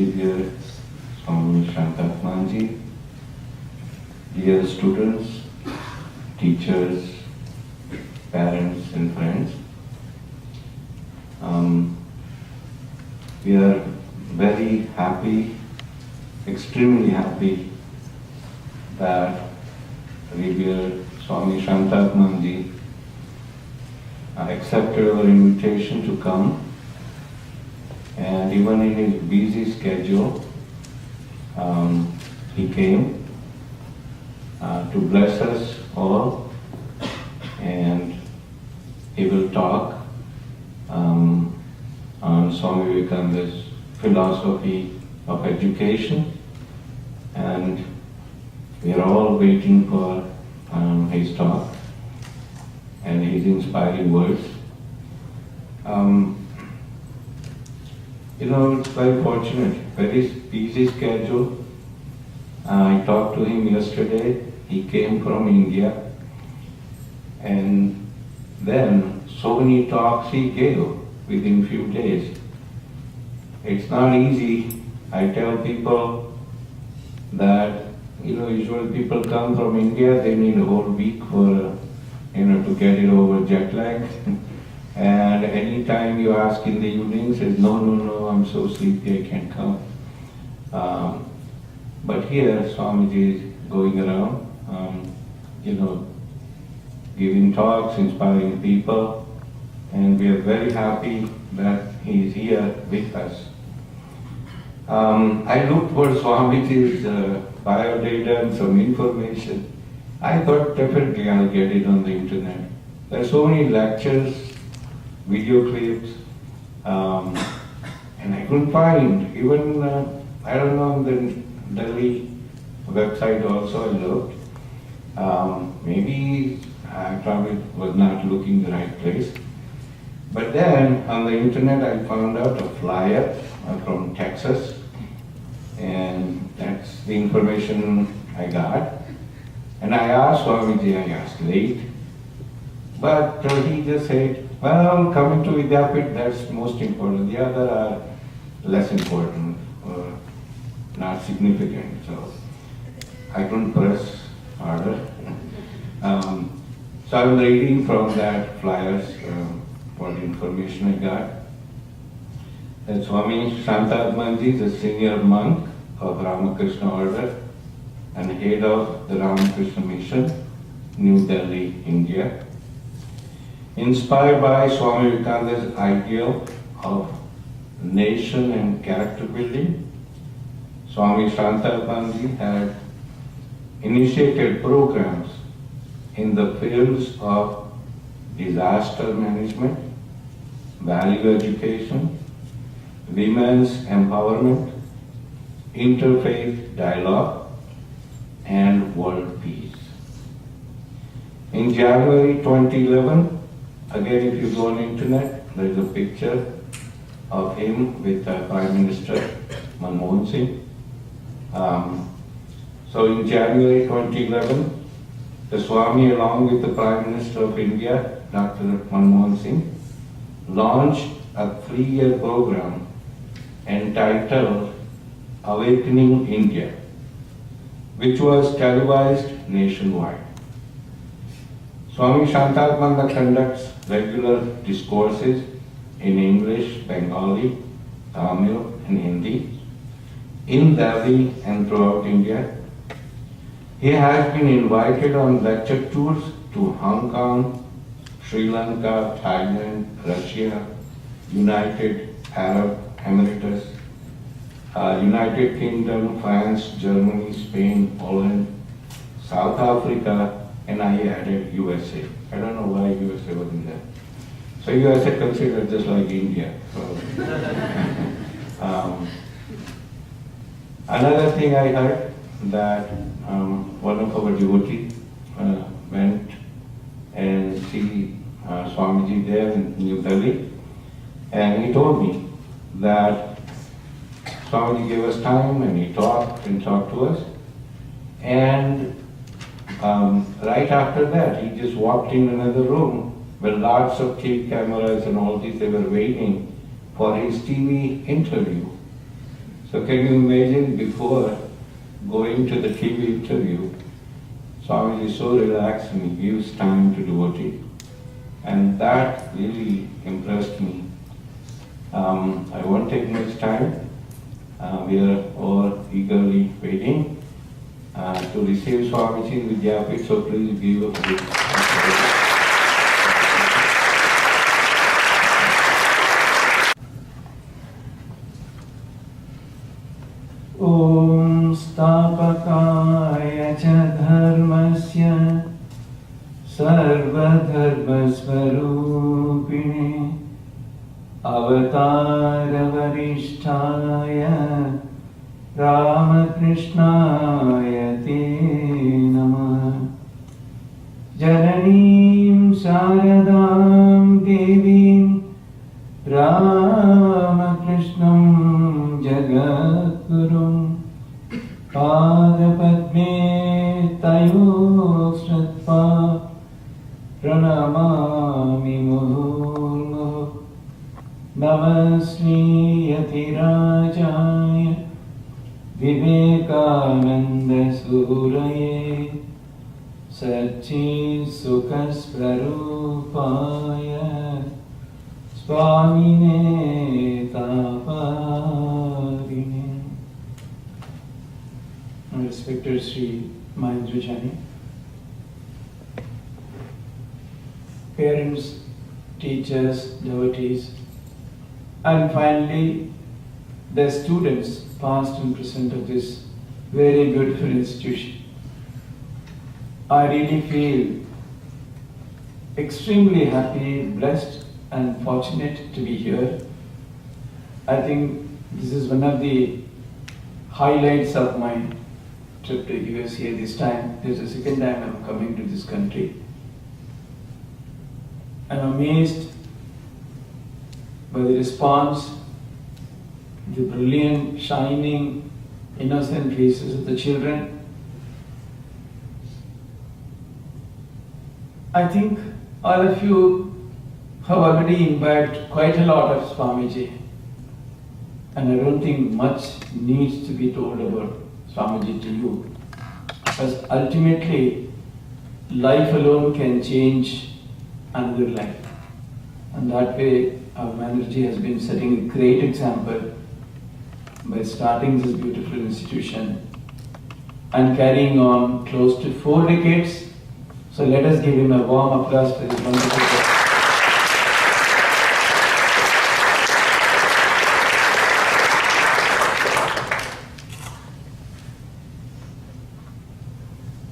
dear Swami Shantatmananda, dear students, teachers, parents and friends. We are very happy, extremely happy that revered Swami Shantatmananda accepted our invitation to come, and even in his busy schedule, he came to bless us all, and he will talk on Swami Vivekananda's philosophy of education, and we are all waiting for his talk and his inspiring words. It's very fortunate, very busy schedule. I talked to him yesterday. He came from India, and then so many talks he gave within few days. It's not easy. I tell people that usually people come from India, they need a whole week for to get it over jet lag. And anytime you ask in the evening, says no, I'm so sleepy, I can't come. But here Swamiji is going around, giving talks, inspiring people, and we are very happy that he is here with us. I looked for Swamiji's biodata and some information. I thought definitely I'll get it on the internet. There are so many lectures, video clips, and I couldn't find. Even, on the Delhi website also I looked. Maybe I probably was not looking the right place. But then on the internet I found out a flyer from Texas, and that's the information I got. And I asked Swamiji, I asked late, but he just said, well, coming to Vidyapith, that's most important. The other are less important or not significant. So I couldn't press harder. So I'm reading from that flyers what information I got. That Swami Shantatmananda is a senior monk of Ramakrishna order and head of the Ramakrishna mission, New Delhi, India. Inspired by Swami Vivekananda's ideal of nation and character building, Swami Shantatmananda had initiated programs in the fields of disaster management, value education, women's empowerment, interfaith dialogue, and world peace. In January 2011, again if you go on the internet, there is a picture of him with Prime Minister Manmohan Singh. So in January 2011, the Swami along with the Prime Minister of India, Dr. Manmohan Singh, launched a 3-year program entitled Awakening India, which was televised nationwide. Swami Shantatmananda conducts regular discourses in English, Bengali, Tamil and Hindi in Delhi and throughout India. He has been invited on lecture tours to Hong Kong, Sri Lanka, Thailand, Russia, United Arab Emirates, United Kingdom, France, Germany, Spain, Poland, South Africa, and I added USA. I don't know why USA wasn't there. So USA considered just like India. So, another thing I heard that one of our devotees went and see Swamiji there in New Delhi, and he told me that Swamiji gave us time and he talked to us, and right after that he just walked in another room where lots of cameras and all this, they were waiting for his TV interview. So can you imagine before going to the TV interview, Swamiji is so relaxed and he gives time to devotee. And that really impressed me. I won't take much time. We are all eagerly waiting to receive Swamiji Vidyapith, so please give a big applause. Om Stapakaya cha dharmasya sarva dharma swarupine avatara varishtaya Ramakrishnaya te namah Jananim Sharadam Devim Ramakrishnam Jagadgurum Padapadme Tayo Sratva Pranamami Murmu Namasri Yatirajaya Vivekananda Suraye Sachi Sukhasprarupaya Swamine Taparine. Respected Sri Mahendra Jani, parents, teachers, devotees, and finally the students, past and present of this very beautiful institution. I really feel extremely happy, blessed and fortunate to be here. I think this is one of the highlights of my trip to US here this time. This is the second time I'm coming to this country. I'm amazed by the response, the brilliant, shining, innocent faces of the children. I think all of you have already imbibed quite a lot of Swamiji, and I don't think much needs to be told about Swamiji to you, because ultimately life alone can change another life, and that way our Maharaj has been setting a great example by starting this beautiful institution and carrying on close to 4 decades. So let us give him a warm applause for this wonderful work.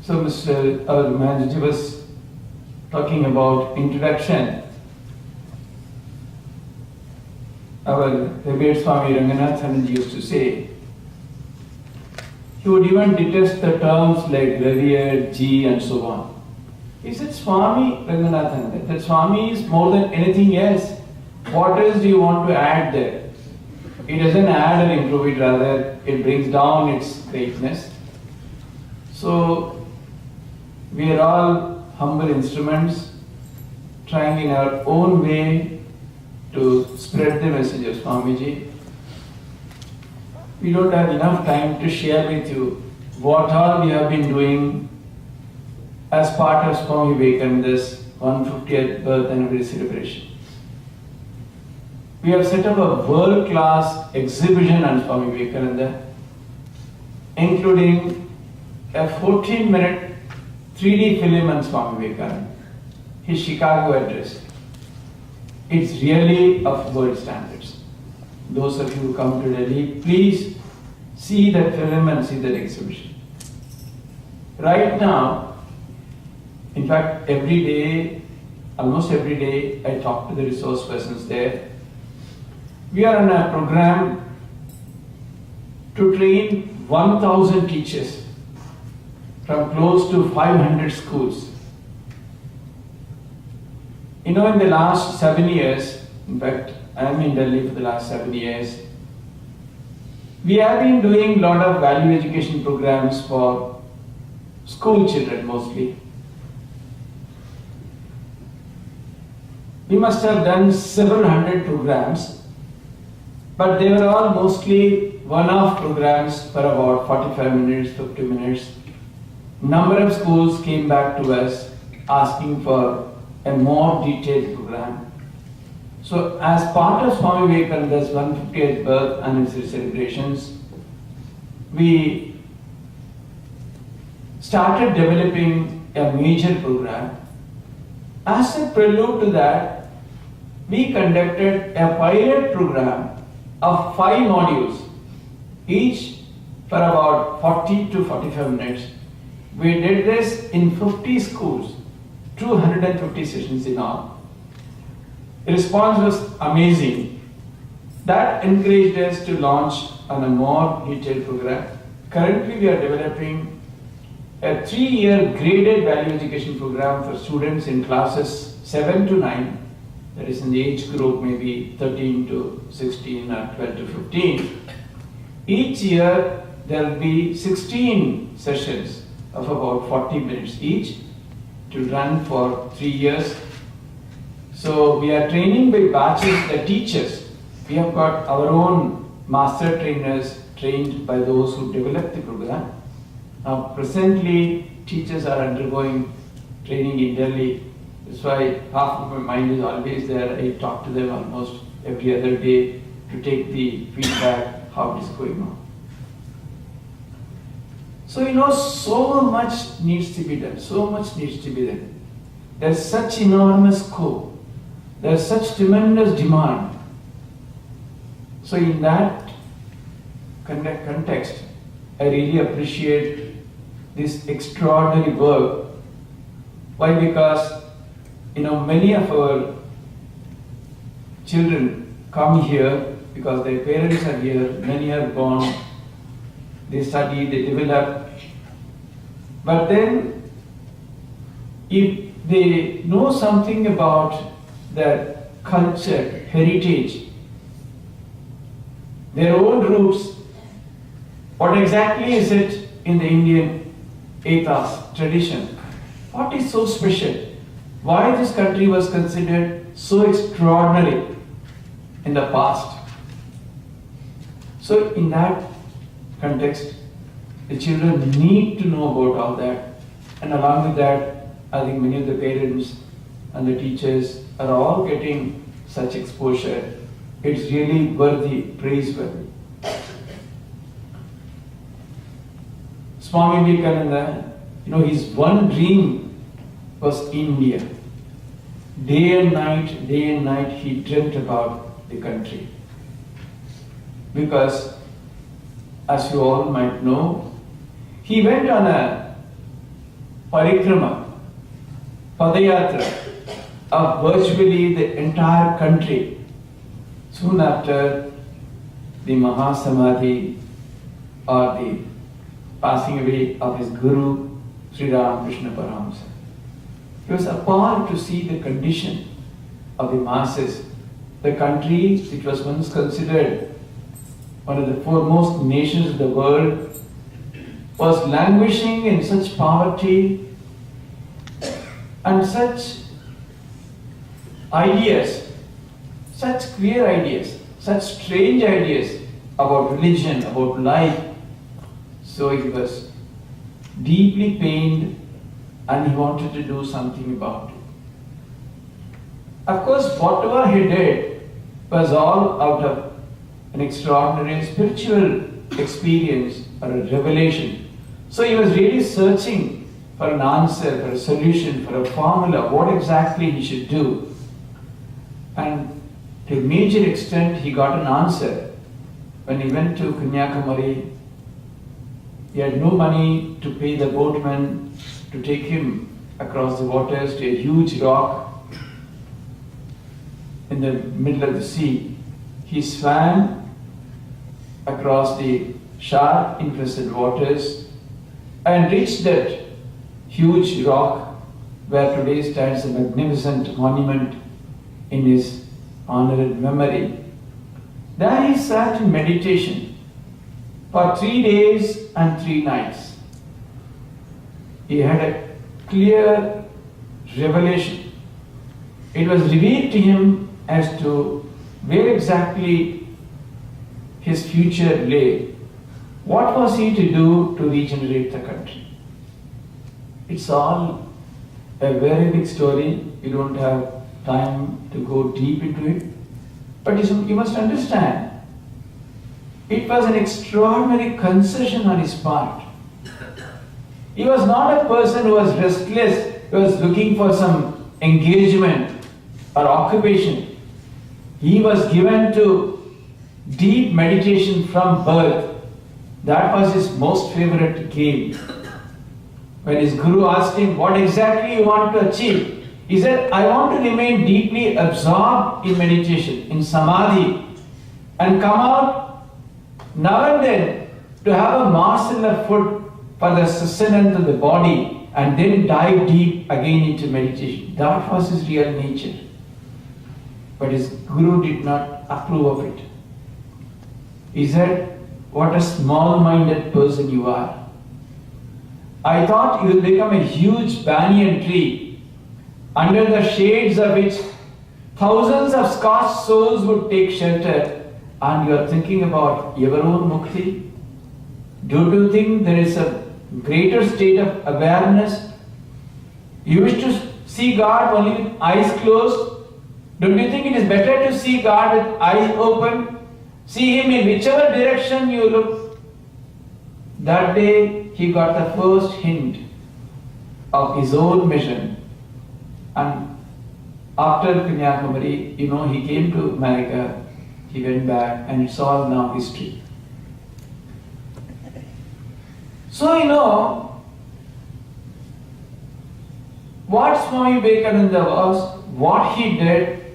So our Maharaj was talking about introduction. Our revered Swami Ranganathanji used to say, he would even detest the terms like revered, G and so on. He said, Swami Ranganathananda, that Swami is more than anything else. What else do you want to add there? It doesn't add or improve it, rather it brings down its greatness. So we are all humble instruments trying in our own way to spread the message of Swamiji. We don't have enough time to share with you what all we have been doing as part of Swami Vivekananda's 150th birth anniversary celebration. We have set up a world-class exhibition on Swami Vivekananda, including a 14-minute 3D film on Swami Vivekananda, his Chicago address. It's really of world standards. Those of you who come to Delhi, please see that film and see that exhibition. Right now, in fact, every day, almost every day, I talk to the resource persons there. We are on a program to train 1,000 teachers from close to 500 schools. You know, in the last 7 years, in fact, I am in Delhi for the last 7 years, we have been doing a lot of value education programs for school children mostly. We must have done several hundred programs, But they were all mostly one-off programs for about 45 minutes, 50 minutes. Number of schools came back to us asking for a more detailed program. So as part of Swami Vivekananda's 150th birth anniversary celebrations, we started developing a major program. As a prelude to that, we conducted a pilot program of 5 modules, each for about 40 to 45 minutes. We did this in 50 schools, 250 sessions in all. The response was amazing. That encouraged us to launch on a more detailed program. Currently, we are developing a 3-year graded value education program for students in classes 7 to 9. That is in the age group maybe 13 to 16 or 12 to 15. Each year there will be 16 sessions of about 40 minutes each to run for 3 years. So we are training by batches the teachers. We have got our own master trainers trained by those who developed the program. Now presently teachers are undergoing training in Delhi. That's why half of my mind is always there. I talk to them almost every other day to take the feedback, how it is going on. So so much needs to be done, so much needs to be done. There's such enormous scope, there's such tremendous demand. So in that context, I really appreciate this extraordinary work. Why? Because many of our children come here because their parents are here, many are born, they study, they develop. But then, if they know something about their culture, heritage, their own roots, what exactly is it in the Indian ethos, tradition? What is so special? Why this country was considered so extraordinary in the past? So in that context, the children need to know about all that. And along with that, I think many of the parents and the teachers are all getting such exposure. It's really worthy, praiseworthy. Swami Vivekananda, his one dream was India. Day and night he dreamt about the country. Because, as you all might know, he went on a parikrama, padayatra, of virtually the entire country soon after the Mahasamadhi or the passing away of his Guru, Sri Ramakrishna Paramahamsa. He was appalled to see the condition of the masses. The country, which was once considered one of the foremost nations of the world, was languishing in such poverty and such ideas, such queer ideas, such strange ideas about religion, about life. So he was deeply pained and he wanted to do something about it. Of course, whatever he did was all out of an extraordinary spiritual experience or a revelation. So he was really searching for an answer, for a solution, for a formula, what exactly he should do. And to a major extent, he got an answer. When he went to Kanyakumari, he had no money to pay the boatman to take him across the waters to a huge rock in the middle of the sea. He swam across the shark-infested waters and reached that huge rock where today stands a magnificent monument in his honored memory. There he sat in meditation for 3 days and 3 nights. He had a clear revelation. It was revealed to him as to where exactly his future lay, what was he to do to regenerate the country? It's all a very big story. You don't have time to go deep into it. But you must understand, it was an extraordinary concession on his part. He was not a person who was restless, who was looking for some engagement or occupation. He was given to deep meditation from birth. That was his most favorite game. When his guru asked him, what exactly you want to achieve? He said, I want to remain deeply absorbed in meditation, in samadhi, and come out now and then to have a morsel of food for the sustenance of the body, and then dive deep again into meditation. That was his real nature. But his guru did not approve of it. He said, what a small-minded person you are. I thought you will become a huge banyan tree, under the shades of which thousands of Scotch souls would take shelter, and you are thinking about your own mukti? Do you think there is a greater state of awareness? You wish to see God only with eyes closed? Don't you think it is better to see God with eyes open? See Him in whichever direction you look. That day he got the first hint of his own mission. And after Kanyakumari, he came to America, he went back, and it's all now history. So what Swami Vivekananda was, what he did,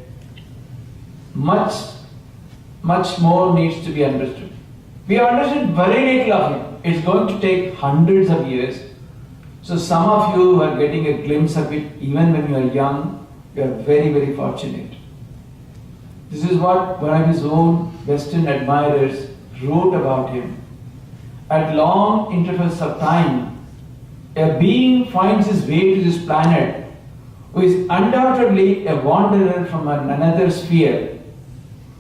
much more needs to be understood. We have understood very little of him. It's going to take hundreds of years. So some of you who are getting a glimpse of it, even when you are young, you are very, very fortunate. This is what one of his own Western admirers wrote about him. At long intervals of time, a being finds his way to this planet who is undoubtedly a wanderer from another sphere,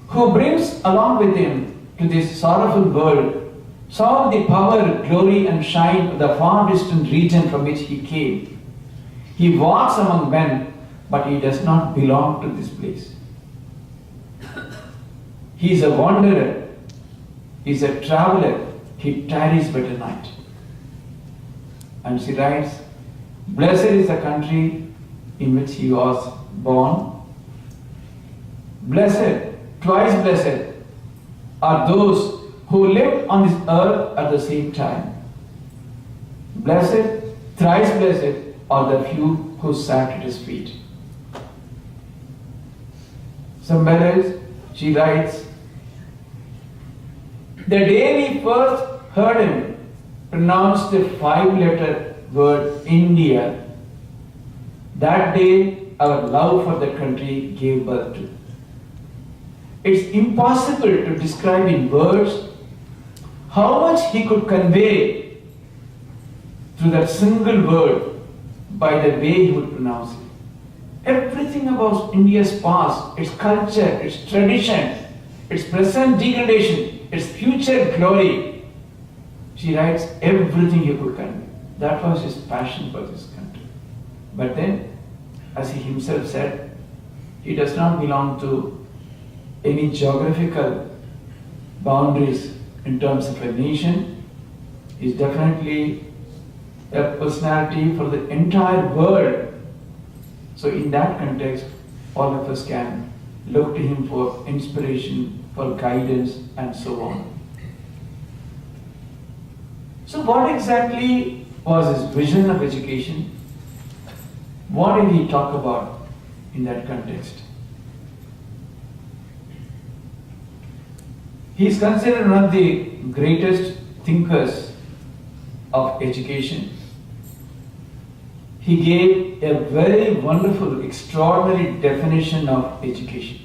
who brings along with him to this sorrowful world some of the power, glory and shine of the far distant region from which he came. He walks among men, but he does not belong to this place. He is a wanderer, he is a traveler, he tarries but a night. And she writes, blessed is the country in which he was born. Blessed, twice blessed, are those who lived on this earth at the same time. Blessed, thrice blessed, are the few who sat at his feet. Somewhere else, she writes, the day we first heard him pronounce the 5-letter word India, that day our love for the country gave birth to. It's impossible to describe in words how much he could convey through that single word by the way he would pronounce it. Everything about India's past, its culture, its tradition, its present degradation, its future glory, she writes everything he could convey. That was his passion for this country. But then, as he himself said, he does not belong to any geographical boundaries in terms of a nation. He is definitely a personality for the entire world. So in that context, all of us can look to him for inspiration, for guidance, and so on. So what exactly was his vision of education? What did he talk about in that context? He is considered one of the greatest thinkers of education. He gave a very wonderful, extraordinary definition of education.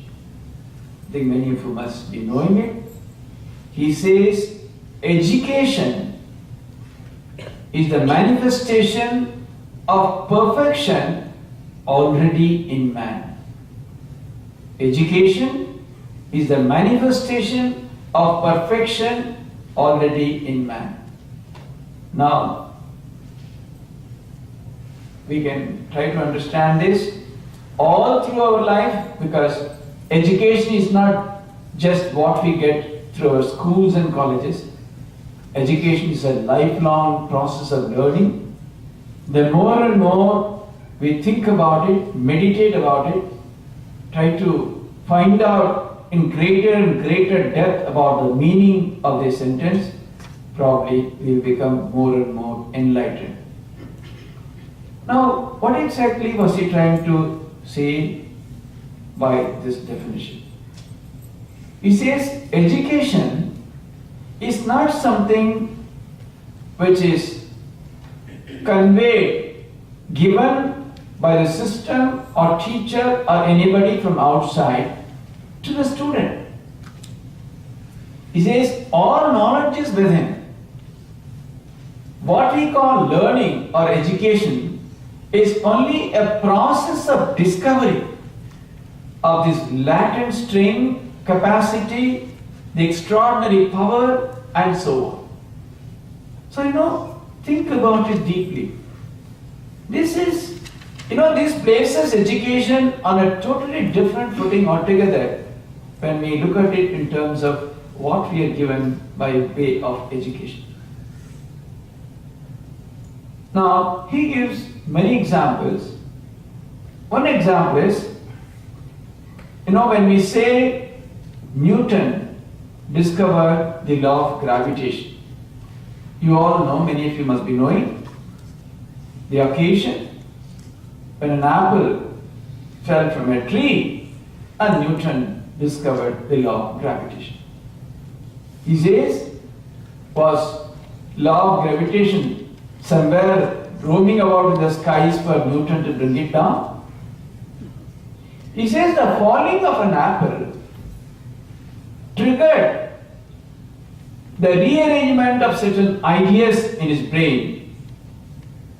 I think many of you must be knowing it. He says, education is the manifestation of perfection already in man. Education is the manifestation of perfection already in man. Now, we can try to understand this all through our life, because education is not just what we get through our schools and colleges. Education is a lifelong process of learning. The more and more we think about it, meditate about it, try to find out in greater and greater depth about the meaning of this sentence, probably we will become more and more enlightened. Now, what exactly was he trying to say by this definition? He says education is not something which is conveyed, given by the system or teacher or anybody from outside to the student. He says all knowledge is within. What we call learning or education is only a process of discovery of this latent strength, capacity, the extraordinary power, and so on. So, think about it deeply. This places education on a totally different footing altogether when we look at it in terms of what we are given by way of education. Now, he gives many examples. One example is, when we say Newton discovered the law of gravitation, you all know, many of you must be knowing, the occasion when an apple fell from a tree and Newton discovered the law of gravitation. He says, was law of gravitation somewhere roaming about in the skies for Newton to bring it down? He says the falling of an apple triggered the rearrangement of certain ideas in his brain,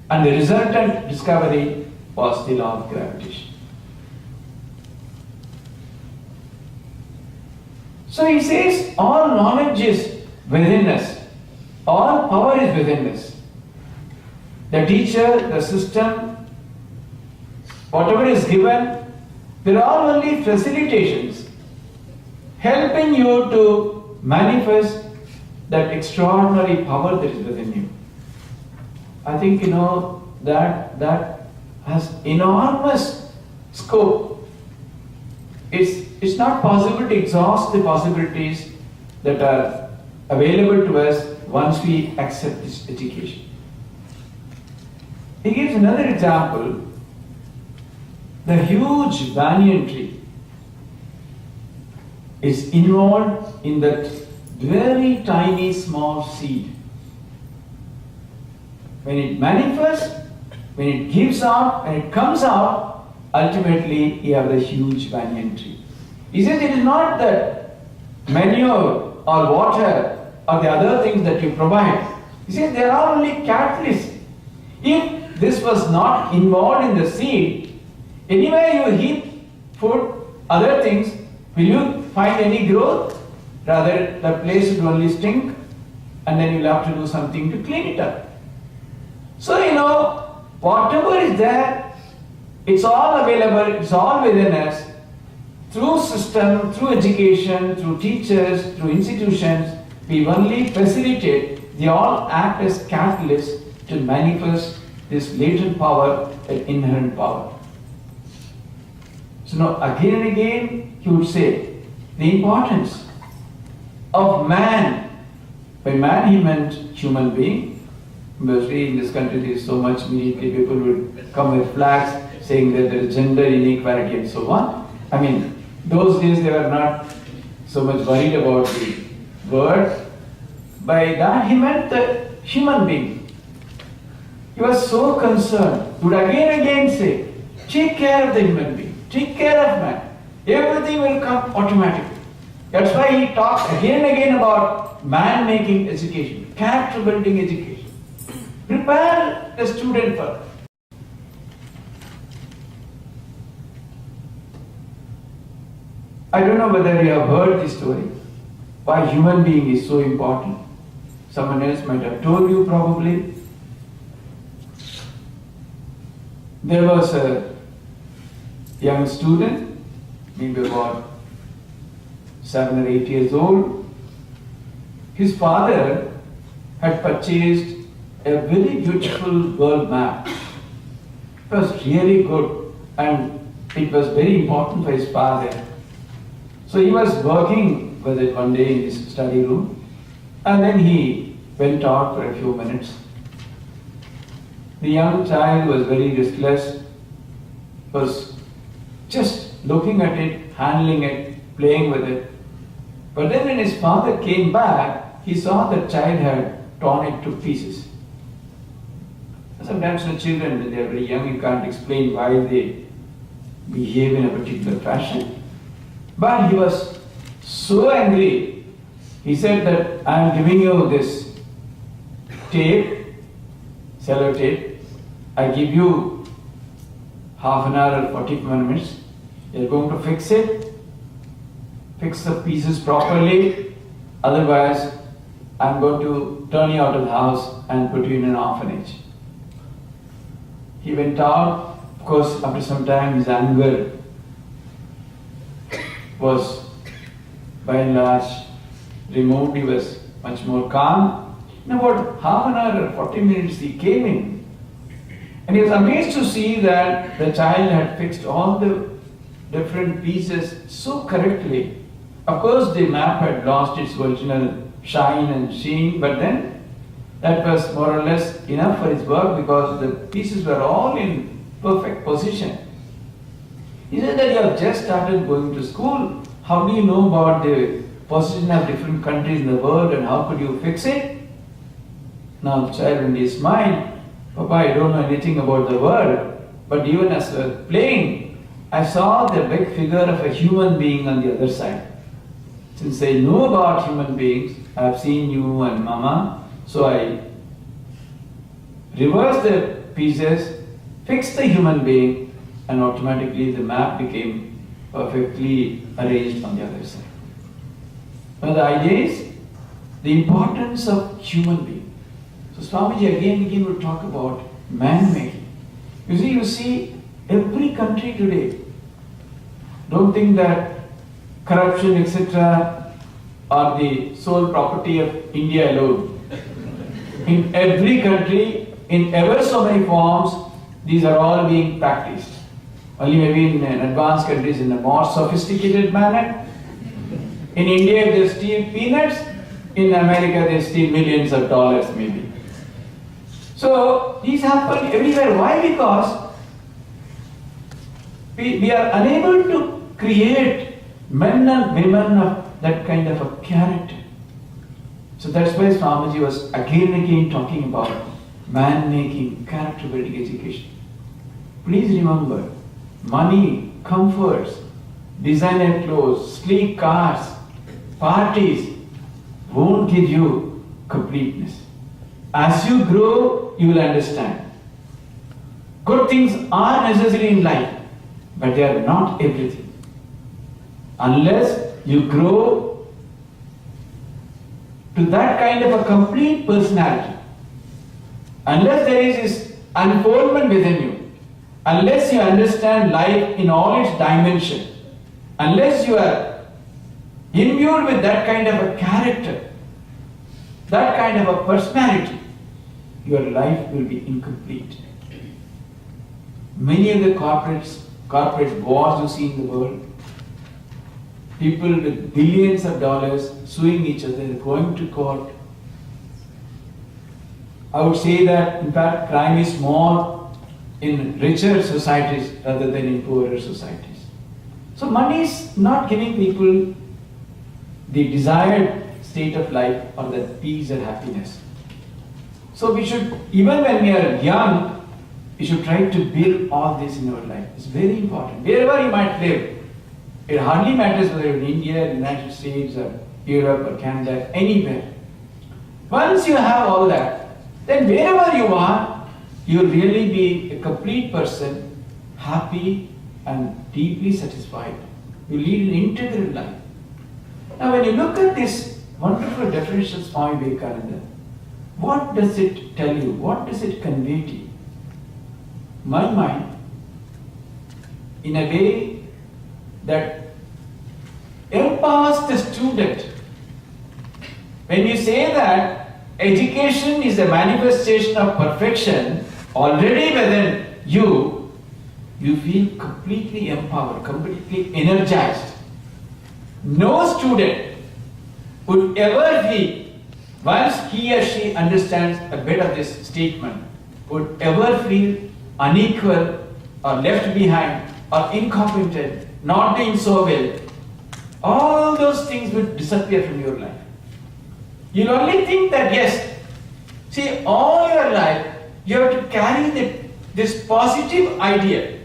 and the resultant discovery was the law of gravitation. So he says all knowledge is within us, all power is within us. The teacher, the system, whatever is given, they are all only facilitations helping you to manifest that extraordinary power that is within you. I think that has enormous scope. It's not possible to exhaust the possibilities that are available to us once we accept this education. He gives another example, the huge banyan tree is involved in that very tiny small seed. When it manifests, when it gives out, when it comes out, ultimately you have the huge banyan tree. He says it is not that manure or water or the other things that you provide. He says they are only catalysts. If this was not involved in the seed, anywhere you heap food, other things, will you find any growth? Rather, the place will only stink, and then you'll have to do something to clean it up. So, whatever is there, it's all available, it's all within us. Through system, through education, through teachers, through institutions, we only facilitate, they all act as catalysts to manifest this latent power and inherent power. So now again and again he would say the importance of man. By man he meant human being. Mostly in this country there is so much, immediately people would come with flags saying that there is gender inequality and so on. I mean, those days they were not so much worried about the word. By that he meant the human being. He was so concerned. He would again and again say, take care of the human being, take care of man. Everything will come automatically. That's why he talks again and again about man-making education, character-building education. Prepare the student for that. I don't know whether you have heard this story. why human being is so important. Someone else might have told you probably. There was a young student, maybe about 7 or 8 years old. His father had purchased a very beautiful world map. It was really good and it was very important for his father. So he was working with it one day in his study room, and then he went out for a few minutes. The young child was very restless, was just looking at it, handling it, playing with it. But then when his father came back, he saw the child had torn it to pieces. Sometimes the children, when they are very young, you can't explain why they behave in a particular fashion. But he was so angry. He said that I am giving you this tape, sellotape. I give you half an hour or 45 minutes. You're going to fix it, fix the pieces properly. Otherwise, I'm going to turn you out of the house and put you in an orphanage. He went out. Of course, after some time, his anger was by and large removed. He was much more calm. In about half an hour or 40 minutes, he came in. And he was amazed to see that the child had fixed all the different pieces so correctly. Of course, the map had lost its original shine and sheen, but then that was more or less enough for his work because the pieces were all in perfect position. He said that you have just started going to school. How do you know about the position of different countries in the world and how could you fix it? Now the child only smiled. Papa, I don't know anything about the world, but even as I was playing, I saw the big figure of a human being on the other side. Since I know about human beings, I have seen you and Mama, so I reversed the pieces, fixed the human being, and automatically the map became perfectly arranged on the other side. Now the idea is the importance of human being. So Swamiji again began to talk about man-making. You see every country today. Don't think that corruption, etc. are the sole property of India alone. In every country, in ever so many forms, these are all being practiced. Only maybe in advanced countries in a more sophisticated manner. In India, they steal peanuts. In America, they steal millions of dollars maybe. So these happen everywhere. Why? Because we are unable to create men and women of that kind of a character. So that's why Swamiji was again and again talking about man-making, character-building education. Please remember, money, comforts, designer clothes, sleek cars, parties won't give you completeness. As you grow, you will understand. Good things are necessary in life, but they are not everything. Unless you grow to that kind of a complete personality, unless there is this unfoldment within you, unless you understand life in all its dimensions, unless you are imbued with that kind of a character, that kind of a personality, your life will be incomplete. Many of the corporate wars you see in the world, people with billions of dollars suing each other, going to court. I would say that in fact crime is more in richer societies rather than in poorer societies. So money is not giving people the desired state of life or the peace and happiness. So we should, even when we are young, we should try to build all this in our life. It's very important. Wherever you might live, it hardly matters whether you're in India, United States, or Europe, or Canada, anywhere. Once you have all that, then wherever you are, you will really be a complete person, happy and deeply satisfied. You lead an integral life. Now when you look at this wonderful definition of Swami Vivekananda. What does it tell you? What does it convey to you? My mind, in a way that empowers the student. When you say that education is a manifestation of perfection already within you, you feel completely empowered, completely energized. No student would ever feel, once he or she understands a bit of this statement, would ever feel unequal or left behind or incompetent, not doing so well. All those things will disappear from your life. You'll only think that yes, see, all your life you have to carry this positive idea.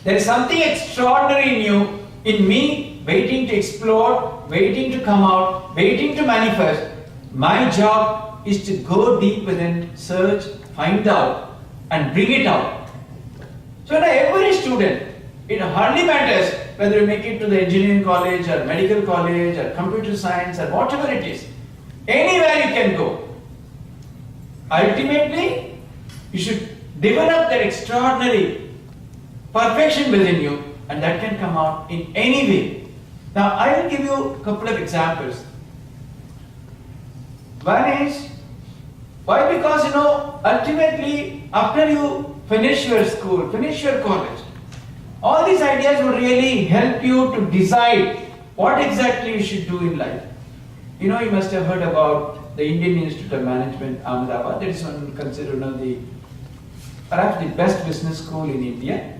There is something extraordinary in you, in me, waiting to explode, waiting to come out, waiting to manifest. My job is to go deep within, search, find out, and bring it out. So now every student, it hardly matters whether you make it to the engineering college or medical college or computer science or whatever it is. Anywhere you can go. Ultimately, you should develop that extraordinary perfection within you, and that can come out in any way. Now, I will give you a couple of examples. One is, why? Because ultimately, after you finish your school, finish your college, all these ideas will really help you to decide what exactly you should do in life. You must have heard about the Indian Institute of Management, Ahmedabad. That is considered one of perhaps the best business school in India.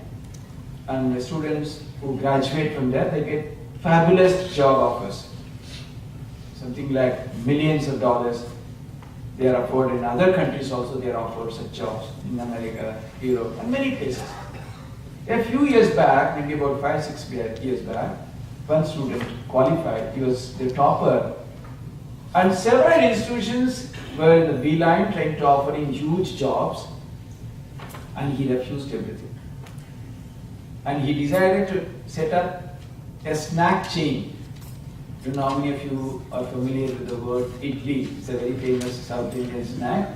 And the students who graduate from there, they get fabulous job offers. Something like millions of dollars they are afforded. In other countries also they are offered such jobs, in America, Europe, and many places. A few years back, maybe about 5-6 years back, one student qualified. He was the topper. And several institutions were in the beeline trying to offer him huge jobs, and he refused everything. And he decided to set up a snack chain. You know how many of you are familiar with the word idli? It's a very famous South Indian snack,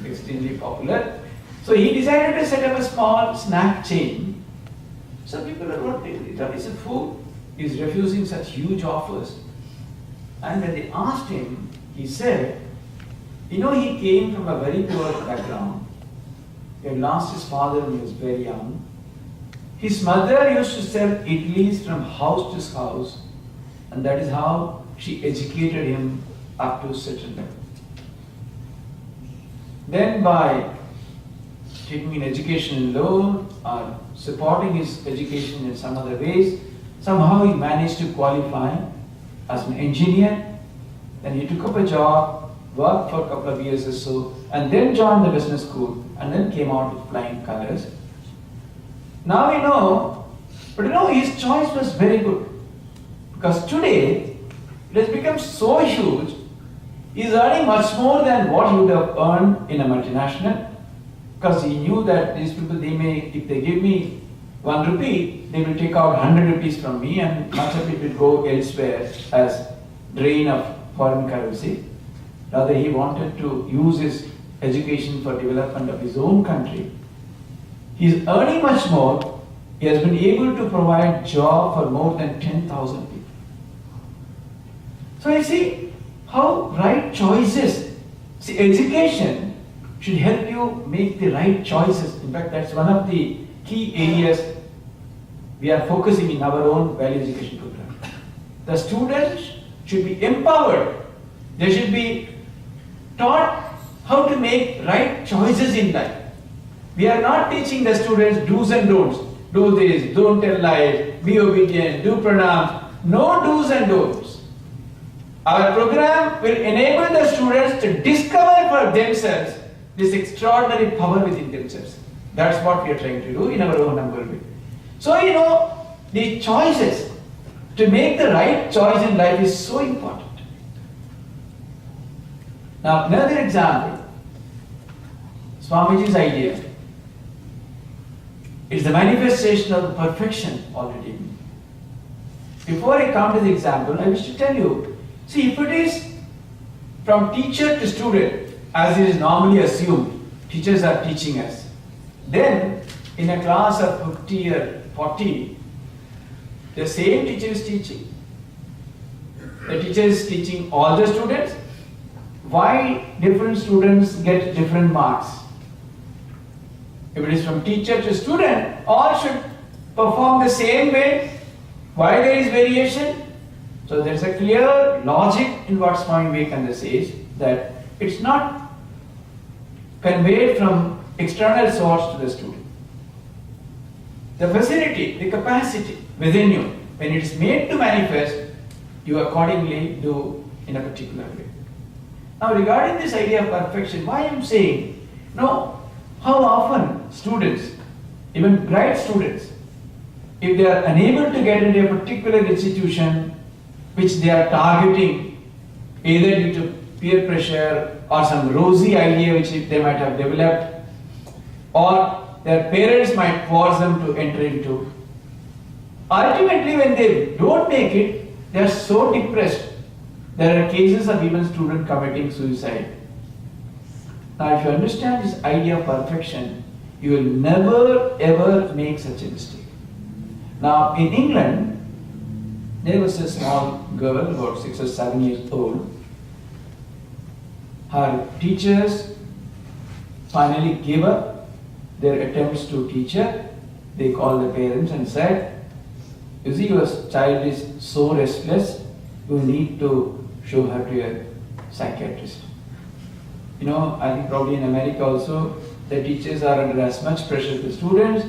extremely popular. So he decided to set up a small snack chain. So people are wondering, that is a fool. He's refusing such huge offers. And when they asked him, he said, he came from a very poor background. He had lost his father when he was very young. His mother used to sell idlis from house to house, and that is how she educated him up to a certain level. Then by taking an education loan or supporting his education in some other ways, somehow he managed to qualify as an engineer. Then he took up a job, worked for a couple of years or so, and then joined the business school, and then came out with flying colors. Now we know, but his choice was very good. Because today, it has become so huge, he is earning much more than what he would have earned in a multinational. Because he knew that these people, if they give me 1 rupee, they will take out 100 rupees from me, and much of it will go elsewhere as drain of foreign currency. Rather, he wanted to use his education for development of his own country. He is earning much more. He has been able to provide job for more than 10,000 people. So you see how right choices. See, education should help you make the right choices. In fact, that's one of the key areas we are focusing in our own value education program. The students should be empowered. They should be taught how to make right choices in life. We are not teaching the students do's and don'ts. Do this, don't tell lies, be obedient, do pranam. No do's and don'ts. Our program will enable the students to discover for themselves this extraordinary power within themselves. That's what we are trying to do in our own humble way. So the choices, to make the right choice in life is so important. Now another example, Swamiji's idea. It's the manifestation of the perfection already in me. Before I come to the example, I wish to tell you, See, if it is from teacher to student, as it is normally assumed, teachers are teaching us, then in a class of 50 or 40, the same teacher is teaching. The teacher is teaching all the students. Why different students get different marks? If it is from teacher to student, all should perform the same way. Why there is variation? So there is a clear logic in what Swami Vivekananda says, that it's not conveyed from external source to the student. The facility, the capacity within you, when it is made to manifest, you accordingly do in a particular way. Now regarding this idea of perfection, why I am saying, how often students, even bright students, if they are unable to get into a particular institution which they are targeting, either due to peer pressure or some rosy idea which they might have developed, or their parents might force them to enter into, ultimately when they don't make it, they are so depressed. There are cases of even students committing suicide. Now if you understand this idea of perfection, you will never ever make such a mistake. Now in England, there was a small girl, about 6 or 7 years old. Her teachers finally gave up their attempts to teach her. They called the parents and said, you see, your child is so restless, you need to show her to a psychiatrist. I think probably in America also, the teachers are under as much pressure as the students.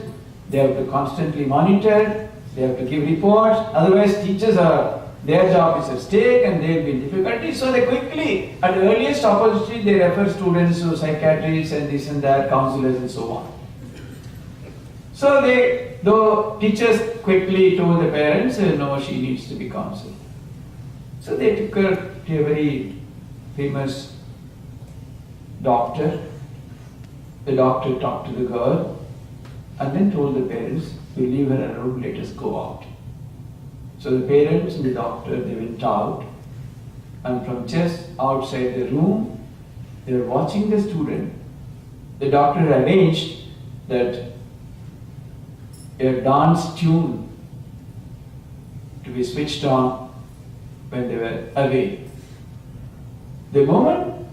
They have to constantly monitor, they have to give reports, otherwise their job is at stake and they will be in difficulty. So they quickly, at the earliest opportunity, they refer students to psychiatrists and this and that, counselors and so on. So the teachers quickly told the parents, no, she needs to be counseled. So they took her to a very famous doctor. The doctor talked to the girl and then told the parents, we leave her alone, let us go out. So the parents and the doctor, they went out, and from just outside the room, they were watching the student. The doctor arranged that a dance tune to be switched on when they were away. The moment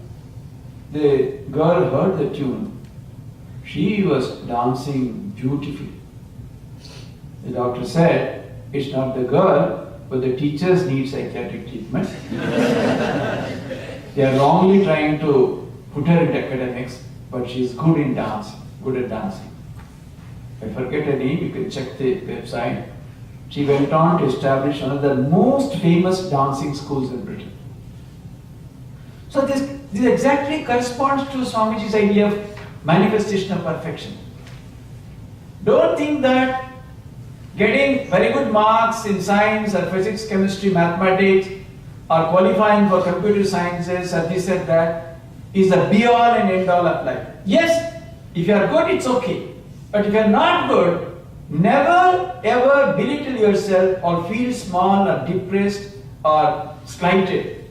the girl heard the tune, she was dancing beautifully. The doctor said, it's not the girl, but the teachers need psychiatric treatment. They are wrongly trying to put her into academics, but she is good in dancing, good at dancing. I forget her name, you can check the website. She went on to establish one of the most famous dancing schools in Britain. So this exactly corresponds to Swamiji's idea of manifestation of perfection. Don't think that getting very good marks in science or physics, chemistry, mathematics, or qualifying for computer sciences or this and that is the be all and end all of life. Yes, if you are good, it's okay. But if you are not good, never ever belittle yourself or feel small or depressed or slighted.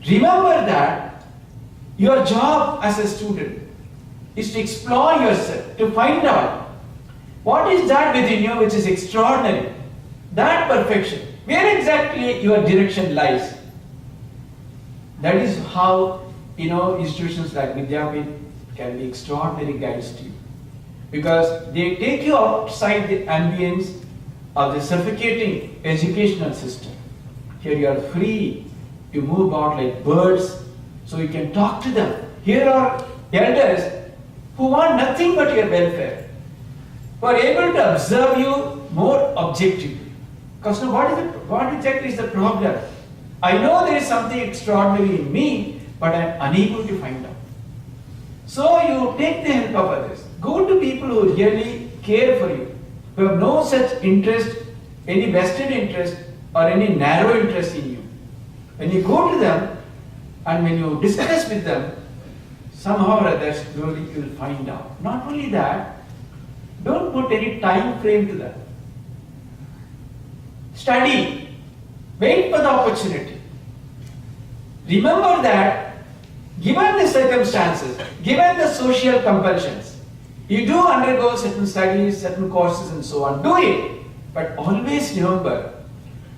Remember that your job as a student is to explore yourself, to find out what is that within you which is extraordinary, that perfection, where exactly your direction lies. That is how, institutions like Vidyapith can be extraordinary guides to you. Because they take you outside the ambience of the suffocating educational system. Here you are free, you move about like birds, so you can talk to them. Here are elders who want nothing but your welfare, who are able to observe you more objectively. Because now what exactly is the problem? I know there is something extraordinary in me, but I am unable to find out. So you take the help of others. Go to people who really care for you, who have no such interest, any vested interest or any narrow interest in you. When you go to them and when you discuss with them, somehow or other slowly you will find out. Not only that, don't put any time frame to that. Study. Wait for the opportunity. Remember that, given the circumstances, given the social compulsions, you do undergo certain studies, certain courses and so on, do it. But always remember,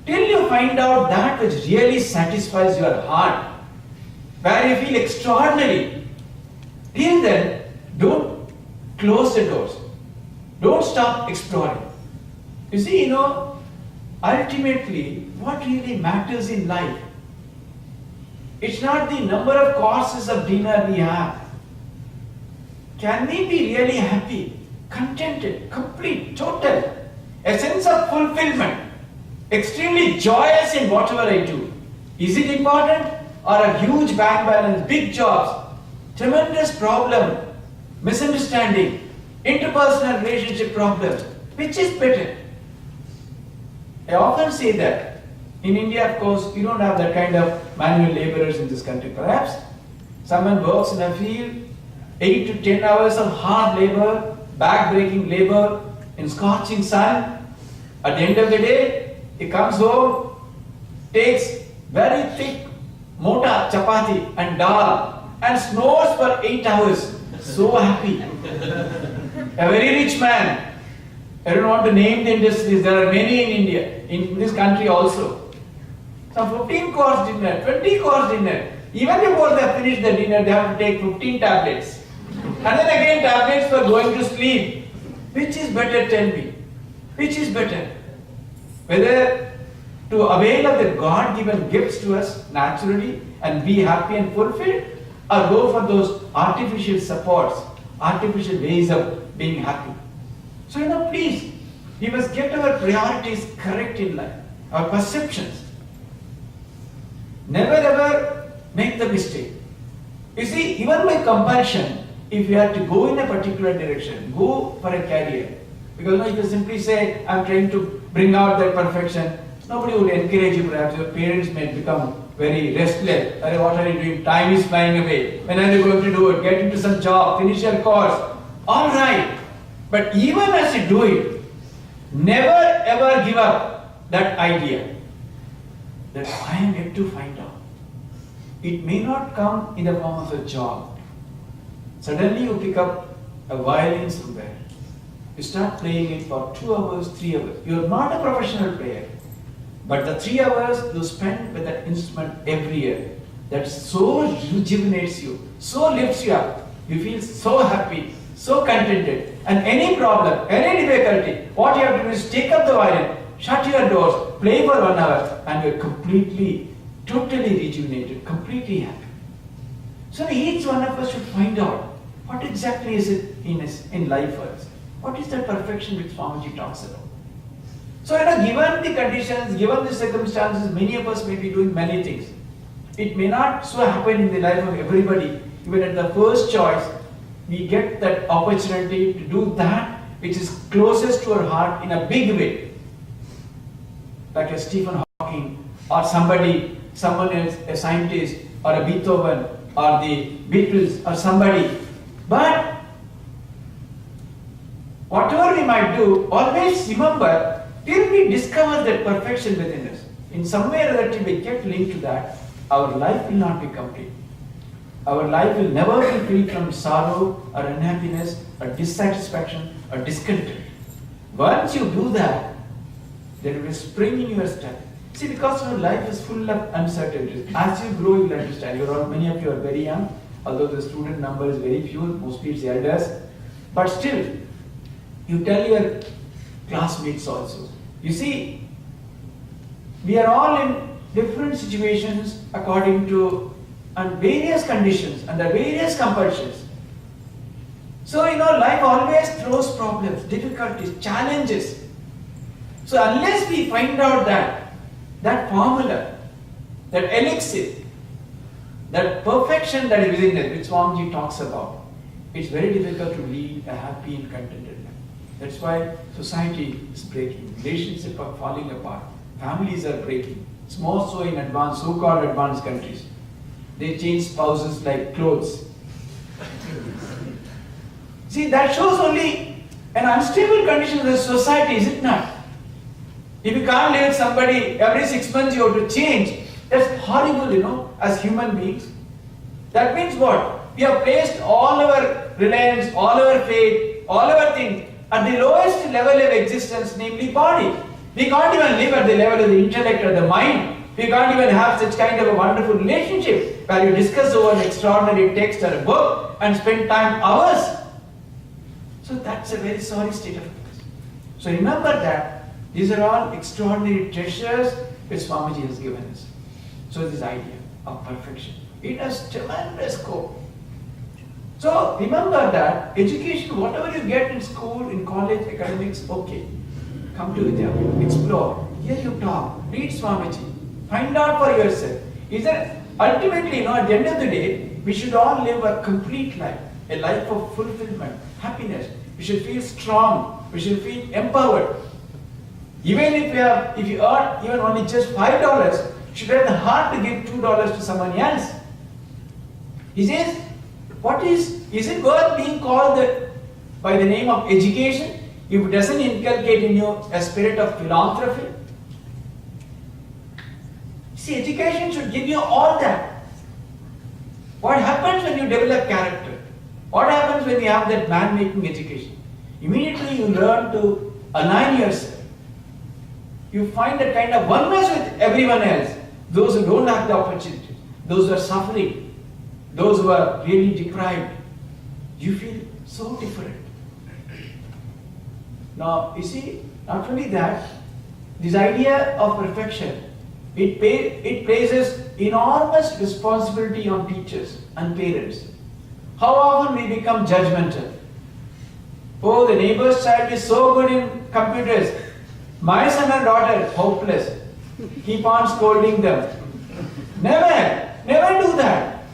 till you find out that which really satisfies your heart, where you feel extraordinary, till then, don't close the doors. Don't stop exploring. You see, ultimately, what really matters in life, it's not the number of courses of dinner we have. Can we be really happy, contented, complete, total, a sense of fulfillment, extremely joyous in whatever I do? Is it important? Or a huge bank balance, big jobs, tremendous problem, misunderstanding, interpersonal relationship problems? Which is better? I often say that in India, of course, you don't have that kind of manual laborers in this country. Perhaps someone works in a field, 8 to 10 hours of hard labor, back-breaking labor, in scorching sun. At the end of the day, he comes home, takes very thick mota chapati and dal and snores for 8 hours. So happy. A very rich man. I don't want to name the industries, there are many in India, in this country also. Some 15-course dinner, 20-course dinner. Even before they finish the dinner, they have to take 15 tablets. And then again tablets for going to sleep. Which is better, tell me? Which is better? Whether to avail of the God-given gifts to us naturally and be happy and fulfilled, or go for those artificial supports, artificial ways of being happy. So please, we must get our priorities correct in life, our perceptions. Never ever make the mistake. You see, even by compulsion, if you have to go in a particular direction, go for a career. Because if you simply say, I'm trying to bring out that perfection, nobody would encourage you. Perhaps your parents may become very restless. What are you doing? Time is flying away. When are you going to do it? Get into some job, finish your course. All right. But even as you do it, never ever give up that idea that I am yet to find out. It may not come in the form of a job. Suddenly you pick up a violin somewhere. You start playing it for 2 hours, 3 hours. You are not a professional player. But the 3 hours you spend with that instrument every year, that so rejuvenates you, so lifts you up. You feel so happy, so contented. And any problem, any difficulty, what you have to do is take up the violin, shut your doors, play for 1 hour, and you're completely, totally rejuvenated, completely happy. So each one of us should find out what exactly is it in life for us. What is that perfection which Swamiji talks about? So given the conditions, given the circumstances, many of us may be doing many things. It may not so happen in the life of everybody. Even at the first choice, we get that opportunity to do that which is closest to our heart in a big way. Like a Stephen Hawking or someone else, a scientist or a Beethoven or the Beatles or somebody. But whatever we might do, always remember, till we discover that perfection within us, in some way or other, till we get linked to that, our life will not be complete. Our life will never be free from sorrow or unhappiness or dissatisfaction or discontent. Once you do that, there will be a spring in your step. See, because your life is full of uncertainties. As you grow, you will understand. Many of you are very young, although the student number is very few, mostly it's elders. But still, you tell your classmates also. You see, we are all in different situations according to and various conditions and the various compulsions. So life always throws problems, difficulties, challenges. So unless we find out that formula, that elixir, that perfection that is within us, which Swamiji talks about, it's very difficult to lead a happy and contented life. That's why society is breaking, relationships are falling apart, families are breaking. It's more so in advanced, so-called advanced countries. They change spouses like clothes. See, that shows only an unstable condition of the society, is it not? If you can't live with somebody, every 6 months you have to change. That's horrible, as human beings? That means what? We have placed all our reliance, all our faith, all our things at the lowest level of existence, namely body. We can't even live at the level of the intellect or the mind. We can't even have such kind of a wonderful relationship where you discuss over an extraordinary text or a book and spend time hours. So that's a very sorry state of affairs. So remember that these are all extraordinary treasures which Swamiji has given us. So this idea of perfection, it has tremendous scope. So remember that education, whatever you get in school, in college, academics, okay. Come to Vidyapith, explore, hear you talk, read Swamiji, find out for yourself. Is that ultimately, at the end of the day, we should all live a complete life, a life of fulfillment, happiness. We should feel strong, we should feel empowered. Even if you earn even only just $5, you should have the heart to give $2 to someone else. He says, is it worth being called by the name of education if it doesn't inculcate in you a spirit of philanthropy? See, education should give you all that. What happens when you develop character? What happens when you have that man-making education? Immediately you learn to align yourself. You find a kind of oneness with everyone else. Those who don't have the opportunity, those who are suffering, those who are really deprived. You feel so different. Now, you see, not only that, this idea of perfection, it places enormous responsibility on teachers and parents. How often we become judgmental. Oh, the neighbor's child is so good in computers. My son and daughter, hopeless. Keep on scolding them. Never do that.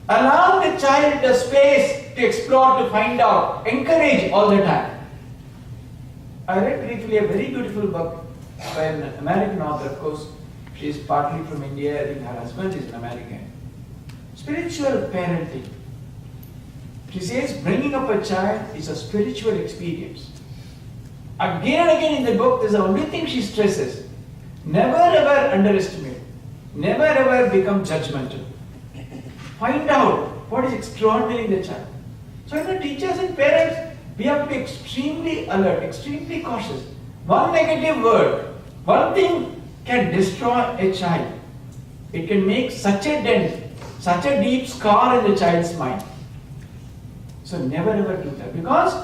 Allow the child the space to explore, to find out. Encourage all the time. I read briefly a very beautiful book by an American author, of course. She is partly from India. I think her husband is an American. Spiritual parenting. She says bringing up a child is a spiritual experience. Again and again in the book, there's the only thing she stresses. Never ever underestimate. Never ever become judgmental. Find out what is extraordinary in the child. So, teachers and parents, we have to be extremely alert, extremely cautious. One negative word, one thing can destroy a child. It can make such a dent, such a deep scar in the child's mind. So never ever do that, because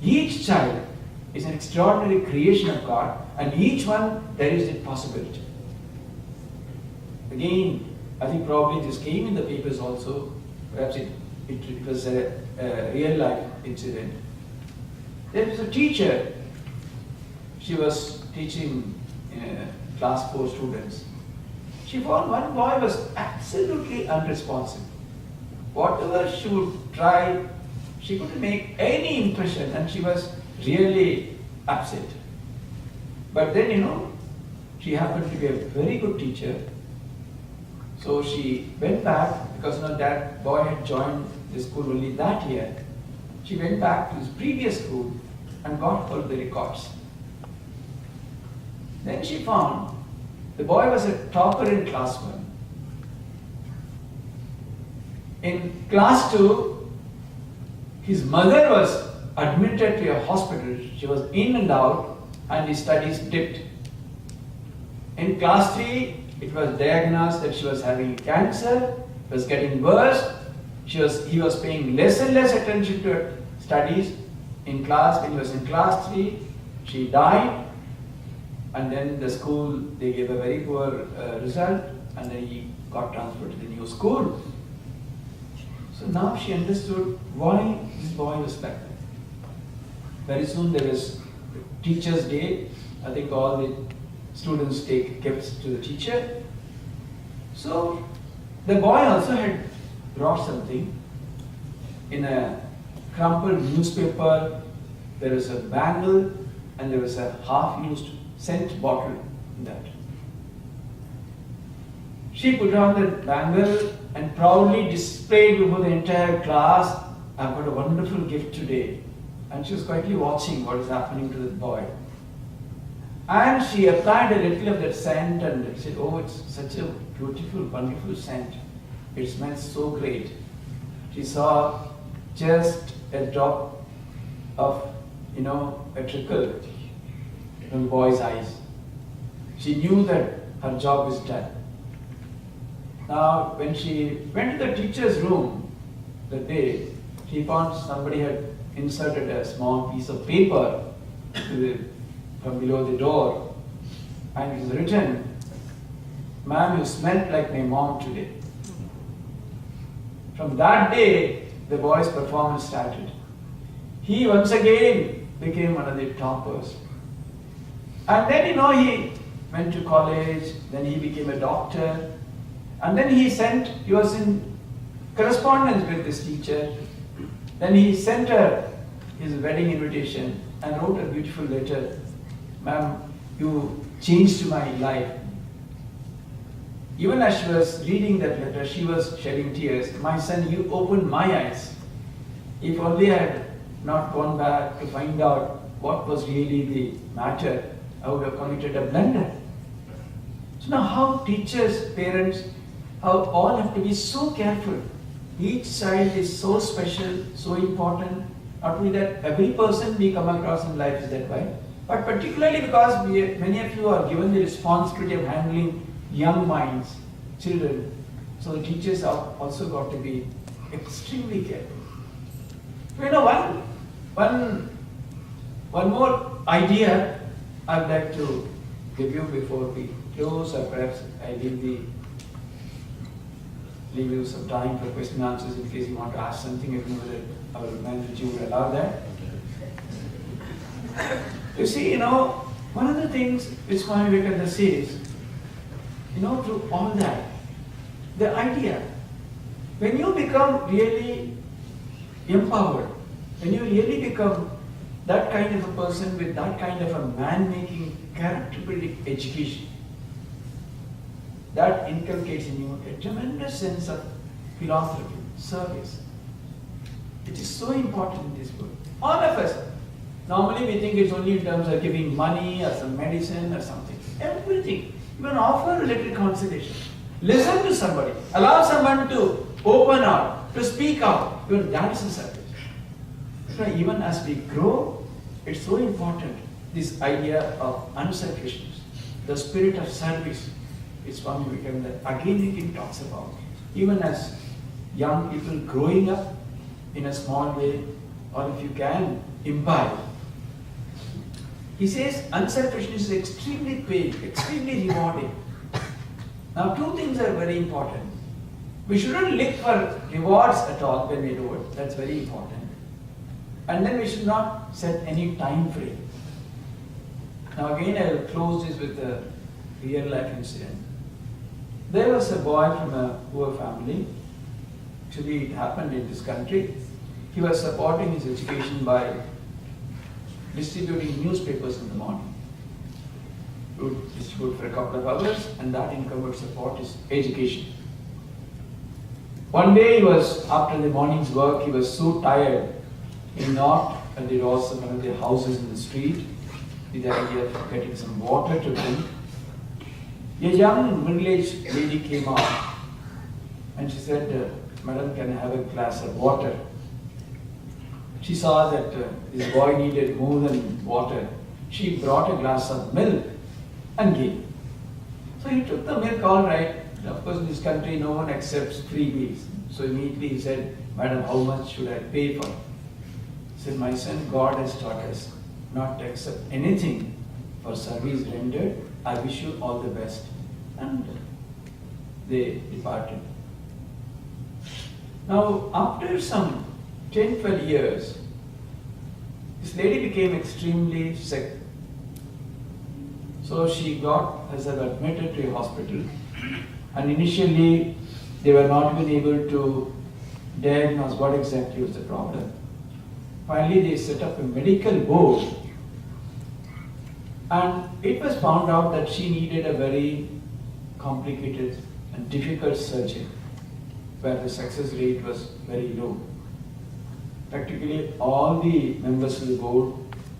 each child is an extraordinary creation of God, and each one there is a possibility. Again, I think probably this came in the papers also. Perhaps it was a real life incident. There was a teacher. She was teaching class 4 students. She found one boy was absolutely unresponsive. Whatever she would try, she couldn't make any impression, and she was really upset. But then, she happened to be a very good teacher. So she went back, because that boy had joined the school only that year. She went back to his previous school and got hold of the records. Then she found the boy was a topper in class 1. In class 2, his mother was admitted to a hospital. She was in and out, and his studies dipped. In class 3, it was diagnosed that she was having cancer. It was getting worse. He was paying less and less attention to her studies. When he was in class 3, she died. And then the school, they gave a very poor result, and then he got transferred to the new school. So now she understood why this boy was like that. Very soon there was Teacher's Day. I think all the students take gifts to the teacher. So the boy also had brought something. In a crumpled newspaper, there was a bangle, and there was a half-used scent bottle in that. She put on the bangle and proudly displayed before the entire class, "I've got a wonderful gift today." And she was quietly watching what is happening to the boy. And she applied a little of that scent and said, "Oh, it's such a beautiful, wonderful scent. It smells so great. She saw just a drop of, a trickle from the boy's eyes. She knew that her job is done. Now, when she went to the teacher's room that day, she found somebody had inserted a small piece of paper from below the door, and it was written, "Ma'am, you smelled like my mom today." From that day, the boy's performance started. He once again became one of the toppers. And then, he went to college, then he became a doctor, and then he was in correspondence with this teacher. Then he sent her his wedding invitation and wrote a beautiful letter. "Ma'am, you changed my life." Even as she was reading that letter, she was shedding tears. "My son, you opened my eyes. If only I had not gone back to find out what was really the matter, I would have committed a blunder." So now how teachers, parents, how all have to be so careful. Each child is so special, so important. Not only that, every person we come across in life is that way, but particularly because many of you are given the responsibility of handling young minds, children. So the teachers have also got to be extremely careful. One more idea I'd like to give you before we close, or perhaps I leave you some time for question and answers in case you want to ask something. If our manager would allow that. You see, one of the things which Swami Vivekananda says, through all that, the idea, when you become really empowered, when you really become that kind of a person with that kind of a man-making, character-building education, that inculcates in you a tremendous sense of philanthropy, service. It is so important in this world. All of us, normally we think it's only in terms of giving money or some medicine or something. Everything. Even offer a little consolation. Listen to somebody. Allow someone to open out, to speak out. Even that is a service. So even as we grow, it's so important, this idea of unselfishness, the spirit of service, which Swami Vivekananda again talks about. Even as young people growing up in a small way, or if you can, imbibe. He says unselfishness is extremely paying, extremely rewarding. Now, two things are very important. We shouldn't look for rewards at all when we do it. That's very important. And then we should not set any time frame. Now again, I will close this with a real life incident. There was a boy from a poor family. Actually, it happened in this country. He was supporting his education by distributing newspapers in the morning. He would distribute for a couple of hours, and that income would support his education. One day, after the morning's work, he was so tired. He knocked at the doors of one of the houses in the street with the idea of getting some water to drink. A young middle-aged lady came out and she said, "Madam, can I have a glass of water?" She saw that this boy needed more than water. She brought a glass of milk and gave. So he took the milk, all right. Of course, in this country, no one accepts freebies. So immediately he said, "Madam, how much should I pay for it?" He said, "My son, God has taught us not to accept anything for service rendered. I wish you all the best." And they departed. Now, after some 10-12 years, this lady became extremely sick. So she got herself admitted to a hospital, and initially they were not even able to diagnose what exactly was the problem. Finally, they set up a medical board, and it was found out that she needed a very complicated and difficult surgery, where the success rate was very low. Practically all the members of the board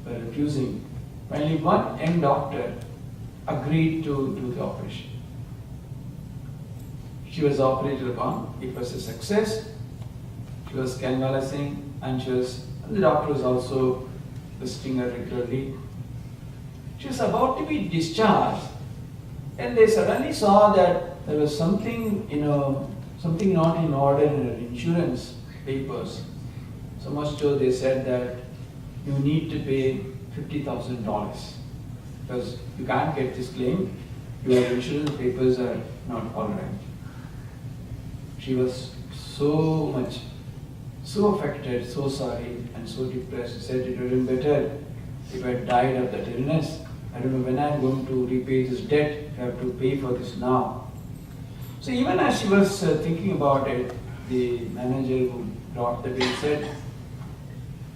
were refusing. Finally, one young doctor agreed to do the operation. She was operated upon. It was a success. She was convalescing and the doctor was also visiting her regularly. She was about to be discharged and they suddenly saw that there was something not in order in her insurance papers. So much so they said that you need to pay $50,000 because you can't get this claim. Your insurance papers are not all right. She was so affected, so sorry and so depressed. She said it would have been better if I had died of that illness. I don't know when I'm going to repay this debt. I have to pay for this now. So even as she was thinking about it, the manager who brought the bill said,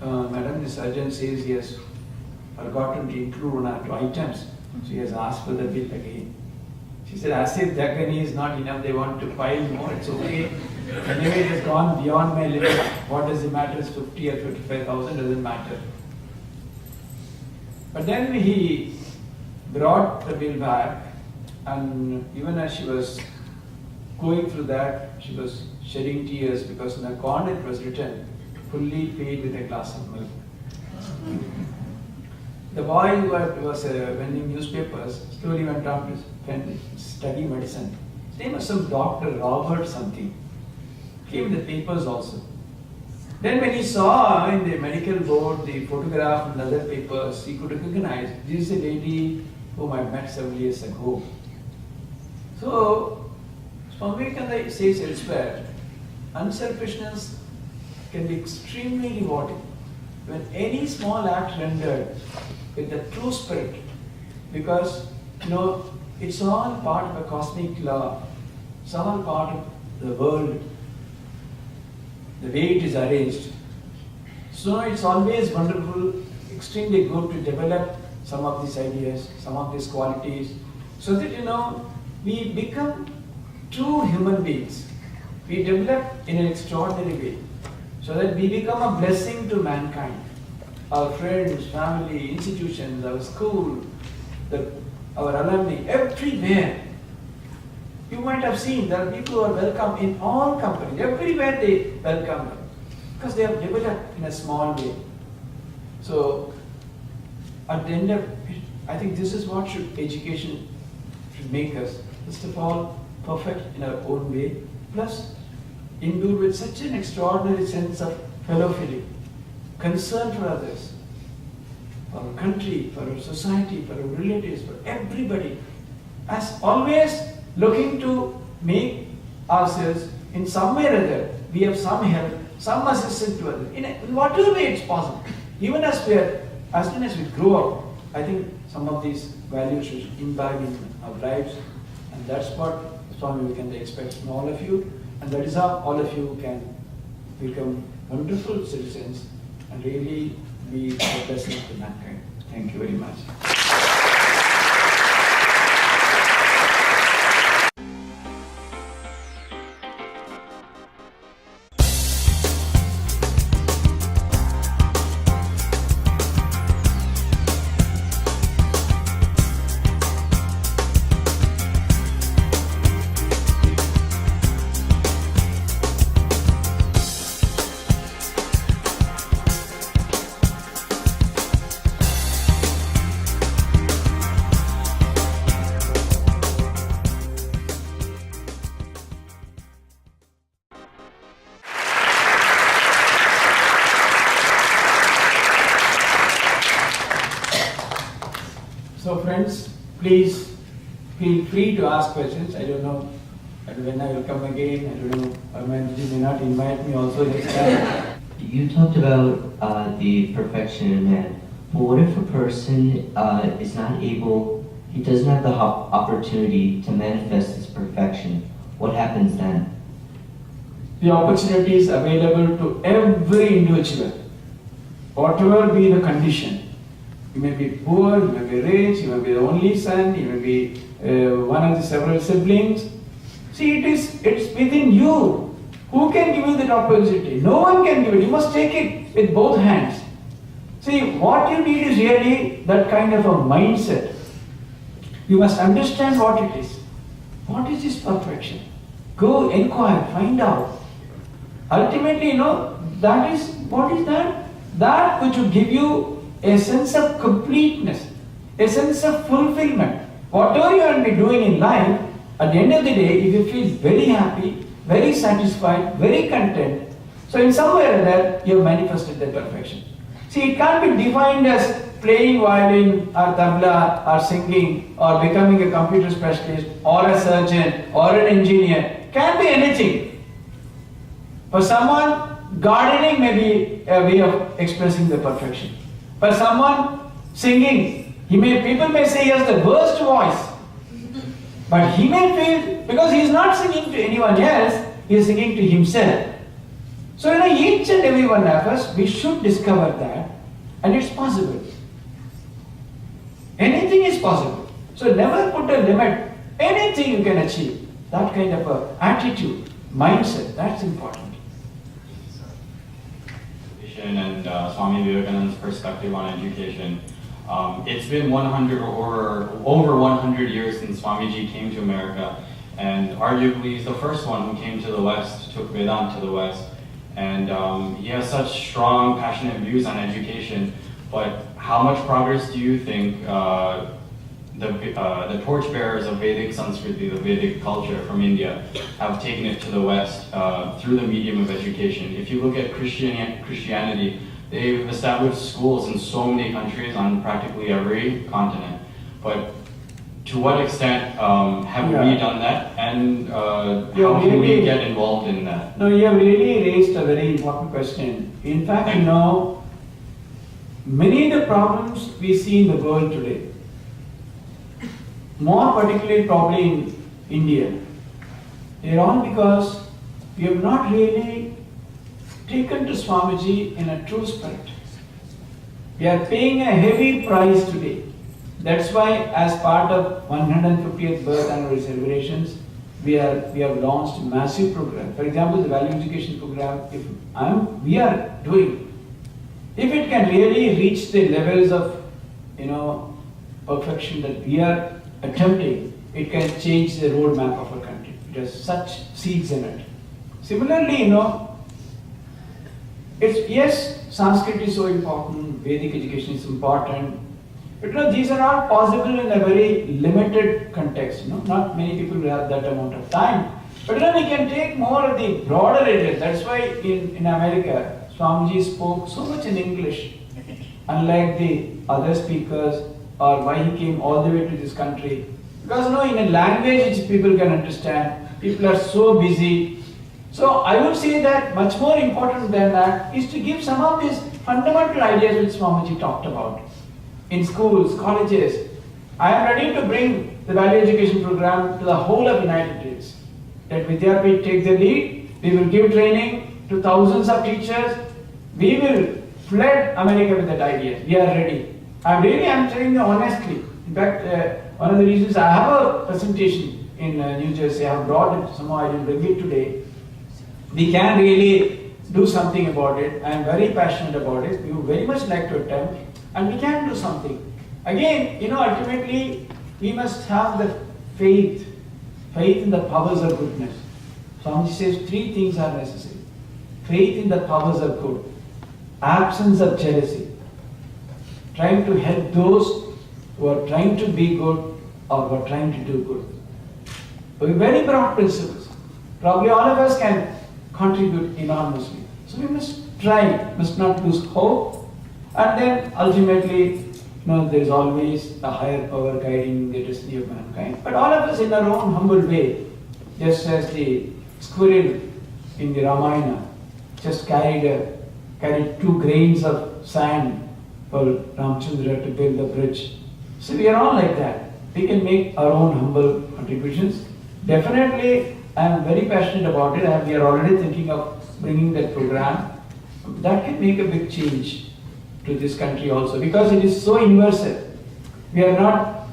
Madam, the surgeon says he has forgotten to include one or two items. So he has asked for the bill again. She said, as if the agony is not enough, they want to pile more, it's okay. Anyway, it has gone beyond my limit. What does it matter? It's 50 or 55,000, doesn't matter. But then he brought the bill back, and even as she was going through that, she was shedding tears because in the corner it was written, fully paid with a glass of milk. The boy who was vending newspapers slowly went on to study medicine. His name was some Dr. Robert something. Came the papers also. Then when he saw in the medical board the photograph and other papers, he could recognize this is a lady whom I met several years ago. So, Swami Vivekananda says elsewhere, unselfishness can be extremely rewarding. When any small act rendered with the true spirit, because it's all part of a cosmic law, it's all part of the world, the way it is arranged. So it's always wonderful, extremely good to develop some of these ideas, some of these qualities, so that we become true human beings. We develop in an extraordinary way, so that we become a blessing to mankind. Our friends, family, institutions, our school, our alumni, everywhere. You might have seen there are people who are welcome in all companies. Everywhere they welcome them because they have developed in a small way. So at the end of it, I think this is what education should make us. First of all, perfect in our own way, plus imbued with such an extraordinary sense of fellow feeling, concern for others, for our country, for our society, for our relatives, for everybody, as always looking to make ourselves in some way or other, we have some help, some assistance to others, in whatever way it's possible. Even as soon as we grow up, I think some of these values should imbibe in our lives, and that's what Swami Vivekananda expects from all of you, and that is how all of you can become wonderful citizens and really be a blessing to mankind. Thank you very much. So friends, please feel free to ask questions. I don't know when I will come again. I don't know, Armanji may not invite me also next time. You talked about the perfection in man. But what if a person is not able, he doesn't have the opportunity to manifest his perfection? What happens then? The opportunity is available to every individual, whatever be the condition. You may be poor, you may be rich, you may be the only son, you may be one of the several siblings. See, it's within you. Who can give you that opportunity? No one can give it. You must take it with both hands. See, what you need is really that kind of a mindset. You must understand what it is. What is this perfection? Go inquire, find out. Ultimately, that is, what is that? That which will give you a sense of completeness, a sense of fulfillment. Whatever you will be doing in life, at the end of the day, if you feel very happy, very satisfied, very content, so in some way or other, you have manifested that perfection. See, it can't be defined as playing violin or tabla or singing or becoming a computer specialist or a surgeon or an engineer. Can be anything. For someone, gardening may be a way of expressing the perfection. For someone, singing, people may say he has the worst voice. But he may feel, because he is not singing to anyone else, he is singing to himself. So each and every one of us, we should discover that, and it's possible. Anything is possible. So never put a limit. Anything you can achieve. That kind of a attitude, mindset, that's important. And Swami Vivekananda's perspective on education. It's been 100 or over 100 years since Swamiji came to America, and arguably he's the first one who came to the West, took Vedanta to the West, and he has such strong, passionate views on education. But how much progress do you think the torchbearers of Vedic Sanskriti, the Vedic culture from India, have taken it to the West through the medium of education? If you look at Christianity, they've established schools in so many countries on practically every continent. But to what extent have we done that, and how can we get involved in that? No, you have really raised a very important question. In fact, many of the problems we see in the world today, more particularly probably in India, they are all because we have not really taken to Swamiji in a true spirit. We are paying a heavy price today. That's why, as part of 150th birth anniversary celebrations, we have launched a massive program. For example, the value education program, we are doing, if it can really reach the levels of perfection that we are attempting, it can change the roadmap of our country. It has such seeds in it. Similarly, yes, Sanskrit is so important, Vedic education is important, but these are not possible in a very limited context. Not many people have that amount of time. But we can take more of the broader areas. That's why in America, Swamiji spoke so much in English, unlike the other speakers, or why he came all the way to this country. Because in a language which people can understand, people are so busy. So I would say that much more important than that is to give some of these fundamental ideas which Swamiji talked about. In schools, colleges, I am ready to bring the value education program to the whole of United States. Let Vidyapith take the lead, we will give training to thousands of teachers, we will flood America with that idea. We are ready. I'm telling you honestly. In fact, one of the reasons I have a presentation in New Jersey, I have brought it, somehow I didn't bring it today. We can really do something about it. I am very passionate about it. We would very much like to attempt, and we can do something. Again, ultimately, we must have the faith in the powers of goodness. Swamiji says 3 things are necessary. Faith in the powers of good, absence of jealousy, trying to help those who are trying to be good or who are trying to do good. Very broad principles. Probably all of us can contribute enormously. So we must try, must not lose hope, and then ultimately, there is always a higher power guiding the destiny of mankind. But all of us in our own humble way, just as the squirrel in the Ramayana just carried 2 grains of sand for Ramchandra to build the bridge. So we are all like that. We can make our own humble contributions. Definitely, I am very passionate about it, and we are already thinking of bringing that program. That can make a big change to this country also, because it is so universal. We are not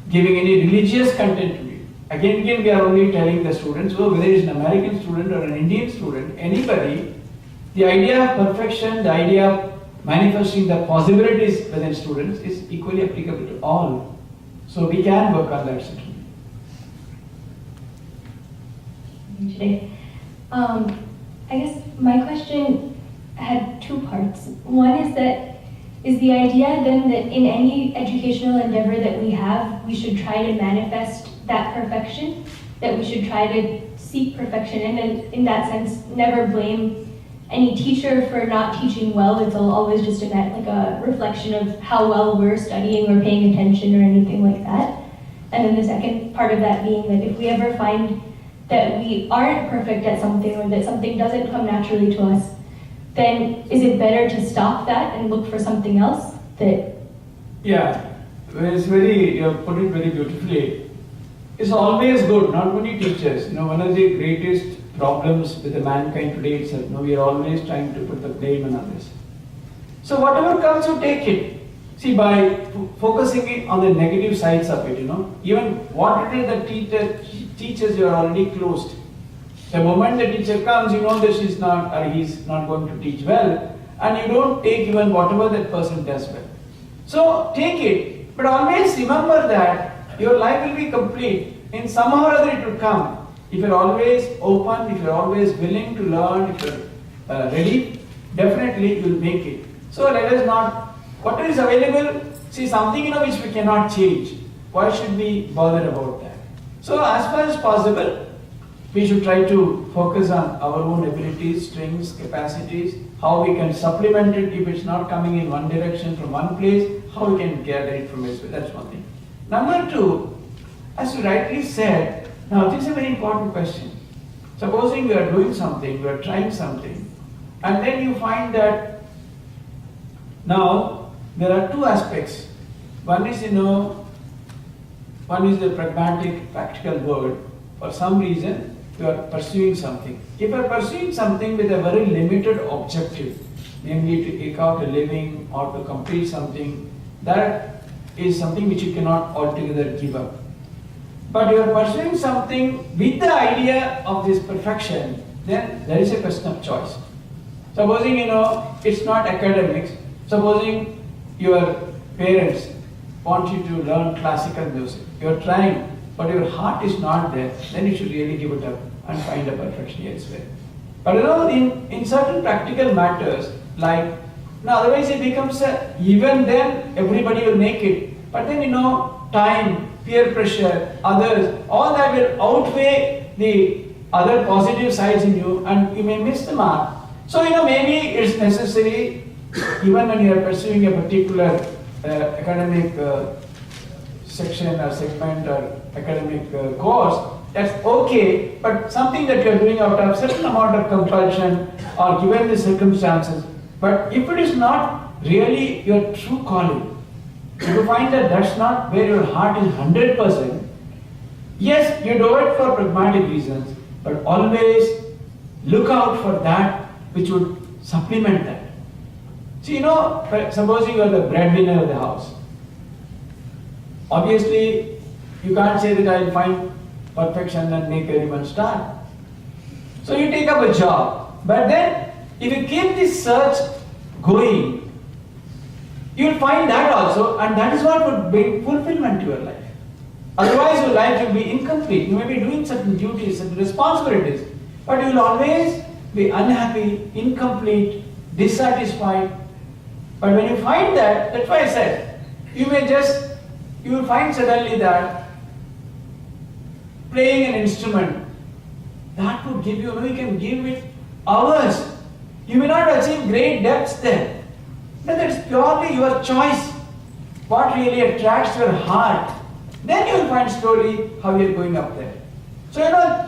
giving any religious content to it. Again, we are only telling the students, whether it is an American student or an Indian student, anybody, the idea of perfection, the idea of manifesting the possibilities within students is equally applicable to all. So we can work on that certainly. here today. I guess my question had two parts. One is that, is the idea then that in any educational endeavor that we have, we should try to manifest that perfection, that we should try to seek perfection, and in that sense, never blame any teacher for not teaching well. It's always just a reflection of how well we're studying or paying attention or anything like that. And then the second part of that being that if we ever find that we aren't perfect at something or that something doesn't come naturally to us, then is it better to stop that and look for something else? Yeah, you have put it very beautifully. It's always good, not only teachers. One of the greatest problems with the mankind today itself, we are always trying to put the blame on others. So whatever comes, you take it. See, by focusing on the negative sides of it, even what it is the teacher teaches, you are already closed. The moment the teacher comes, you know that she's not or he's not going to teach well, and you don't take even whatever that person does well. So take it, but always remember that your life will be complete. In somehow or other it will come. If you're always open, if you're always willing to learn, if you're ready, definitely you'll make it. So let us not, whatever is available, see something which we cannot change. Why should we bother about that? So as far as possible, we should try to focus on our own abilities, strengths, capacities, how we can supplement it if it's not coming in one direction from one place, how we can gather it from elsewhere. That's one thing. Number two, as you rightly said, now this is a very important question. Supposing we are doing something, we are trying something, and then you find that now there are two aspects. One is, one is the pragmatic, practical world. For some reason, you are pursuing something. If you are pursuing something with a very limited objective, namely to eke out a living or to complete something, that is something which you cannot altogether give up. But you are pursuing something with the idea of this perfection, then there is a question of choice. Supposing, it's not academics, supposing your parents want you to learn classical music, you are trying, but your heart is not there, then you should really give it up and find a perfection elsewhere. But in certain practical matters, like, otherwise it becomes even then everybody will make it. But then time, peer pressure, others, all that will outweigh the other positive sides in you and you may miss the mark. So maybe it's necessary, even when you are pursuing a particular academic section or segment or academic course, that's okay, but something that you are doing out of certain amount of compulsion or given the circumstances. But if it is not really your true calling, if you find that that's not where your heart is 100%, yes, you do it for pragmatic reasons, but always look out for that which would supplement that. See, supposing you are the breadwinner of the house. Obviously, you can't say that I will find perfection and make everyone starve. So you take up a job. But then, if you keep this search going, you will find that also, and that is what would bring fulfillment to your life. Otherwise, your life will be incomplete. You may be doing certain duties, certain responsibilities, but you will always be unhappy, incomplete, dissatisfied. But when you find that, that's why I said, you will find suddenly that playing an instrument, that would give you, you can give it hours. You may not achieve great depths there. But that's purely your choice. What really attracts your heart. Then you will find slowly how you are going up there. So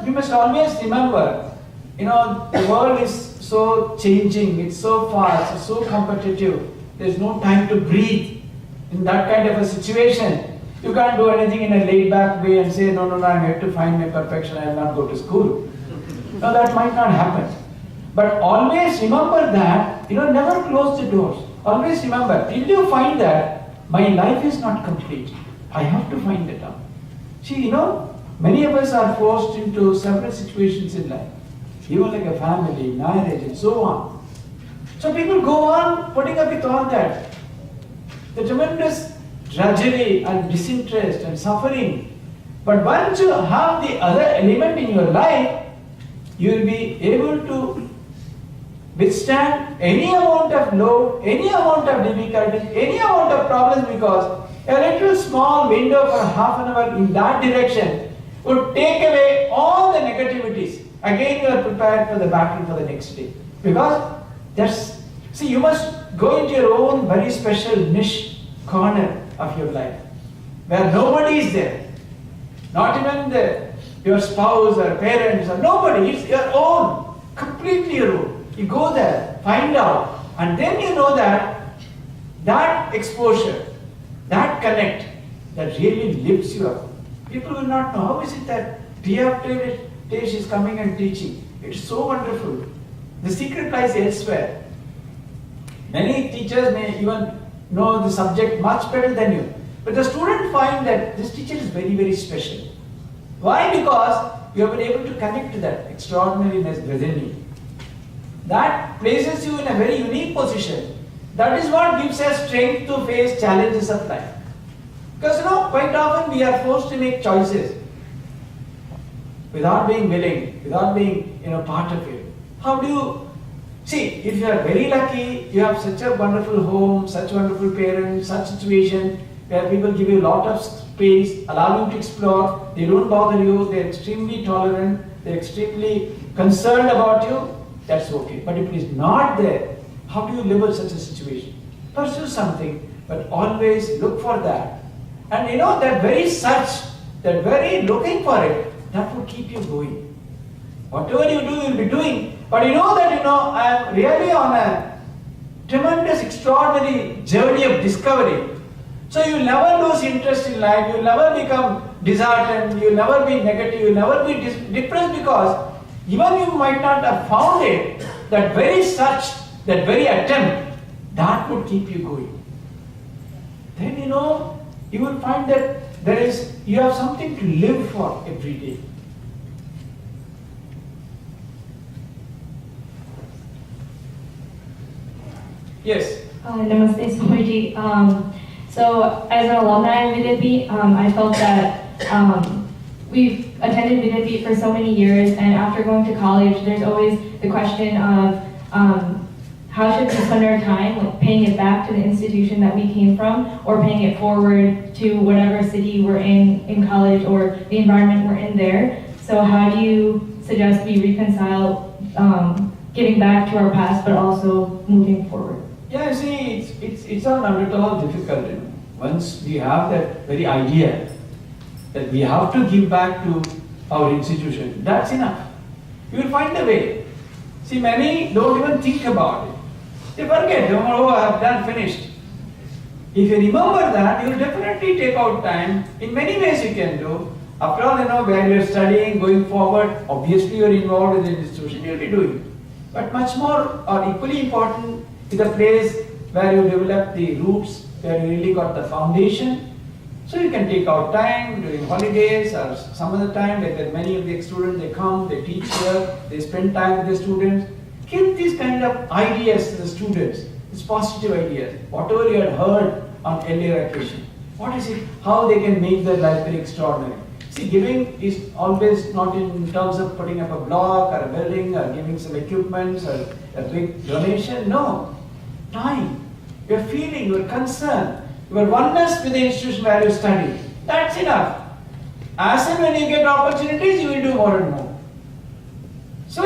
you must always remember, the world is so changing, it's so fast, it's so competitive. There's no time to breathe. In that kind of a situation, you can't do anything in a laid-back way and say, no, I'm here to find my perfection, I will not go to school. No, that might not happen. But always remember that, never close the doors. Always remember, till you find that my life is not complete, I have to find it out. See, many of us are forced into several situations in life, even like a family, marriage, and so on. So people go on putting up with all that. The tremendous drudgery and disinterest and suffering. But once you have the other element in your life, you will be able to withstand any amount of load, any amount of difficulties, any amount of problems, because a little small window for half an hour in that direction would take away all the negativities. Again, you are prepared for the battle for the next day. Because that's, see, you must go into your own very special niche corner of your life where nobody is there. Not even your spouse or parents or nobody. It's your own, completely your own. You go there, find out, and then you know that exposure, that connect, that really lifts you up. People will not know. How is it that day after day she is coming and teaching? It's so wonderful. The secret lies elsewhere. Many teachers may even know the subject much better than you. But the student find that this teacher is very, very special. Why? Because you have been able to connect to that extraordinariness within you. That places you in a very unique position. That is what gives us strength to face challenges of life. Because quite often we are forced to make choices without being willing, without being part of it. How do you see? If you are very lucky, you have such a wonderful home, such wonderful parents, such situation where people give you a lot of space, allow you to explore, they don't bother you, they're extremely tolerant, they're extremely concerned about you, that's okay. But if it is not there, how do you live with such a situation? Pursue something, but always look for that. And that very search, that very looking for it, that will keep you going. Whatever you do, you'll be doing. But you know that, I am really on a tremendous, extraordinary journey of discovery. So you will never lose interest in life, you will never become disheartened, you will never be negative, you will never be depressed, because even you might not have found it, that very search, that very attempt, that would keep you going. Then you will find that you have something to live for every day. Yes. Namaste, Swamiji. So as an alumni of Vidyapith, I felt that we've attended Vidyapith for so many years, and after going to college, there's always the question of how should we spend our time, like paying it back to the institution that we came from, or paying it forward to whatever city we're in college, or the environment we're in there. So how do you suggest we reconcile giving back to our past, but also moving forward? Yeah, see, it's not at all difficult. Once we have that very idea that we have to give back to our institution, that's enough. You will find a way. See, many don't even think about it. They forget, oh, I have done, finished. If you remember that, you will definitely take out time. In many ways you can do. After all, where you are studying, going forward, obviously you are involved with the institution, you will be doing. But much more or equally important is the place where you develop the roots, where you really got the foundation. So you can take out time during holidays or some other time, like that many of the students, they come, they teach here, they spend time with the students. Give these kind of ideas to the students, these positive ideas, whatever you had heard on earlier occasion. What is it, how they can make their life very extraordinary. See, giving is always not in terms of putting up a block or a building or giving some equipments or a big donation, no. Time, your feeling, your concern, your oneness with the institution where you study. That's enough. As and when you get opportunities, you will do more and more. So,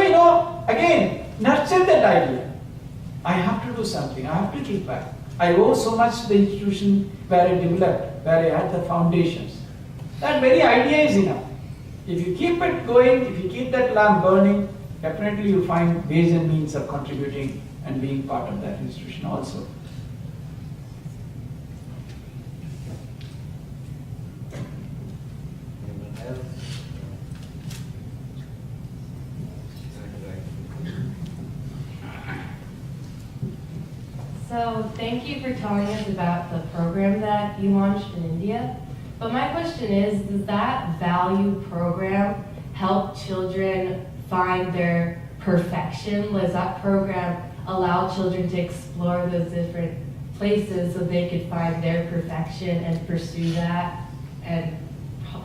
again, nurture that idea. I have to do something, I have to give back. I owe so much to the institution where I developed, where I had the foundations. That very idea is enough. If you keep it going, if you keep that lamp burning, definitely you find ways and means of contributing and being part of that institution also. So thank you for telling us about the program that you launched in India. But my question is, does that value program help children find their perfection? Does that program allow children to explore those different places so they could find their perfection and pursue that and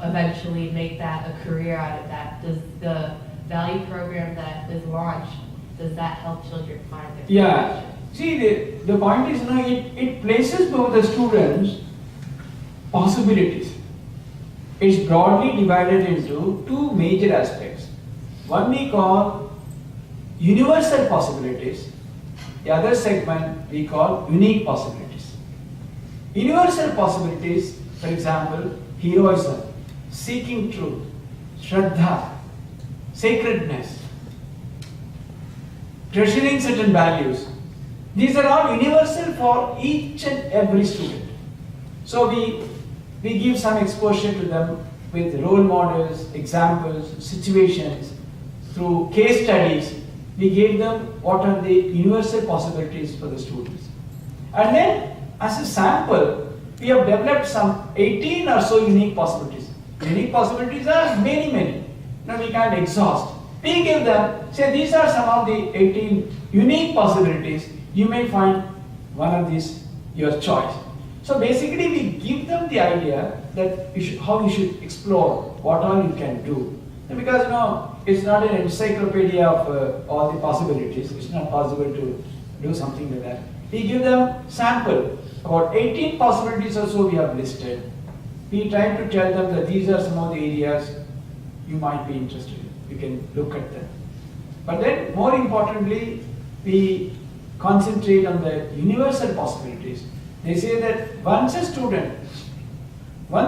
eventually make that a career out of that? Does the value program that is launched, does that help children find their Yeah. perfection? See, the point is, it places before the students possibilities. It's broadly divided into two major aspects. One we call universal possibilities. The other segment we call unique possibilities. Universal possibilities, for example, heroism, seeking truth, shraddha, sacredness, treasuring certain values. These are all universal for each and every student. So we give some exposure to them with role models, examples, situations, through case studies. We gave them what are the universal possibilities for the students. And then as a sample, we have developed some 18 or so unique possibilities. Unique possibilities are many. Now we can't exhaust. We give them, say these are some of the 18 unique possibilities. You may find one of these your choice. So basically we give them the idea that how you should explore, what all you can do. And because it's not an encyclopedia of all the possibilities. It's not possible to do something like that. We give them sample. About 18 possibilities or so we have listed. We try to tell them that these are some of the areas you might be interested in. You can look at them. But then more importantly, we concentrate on the universal possibilities. They say that once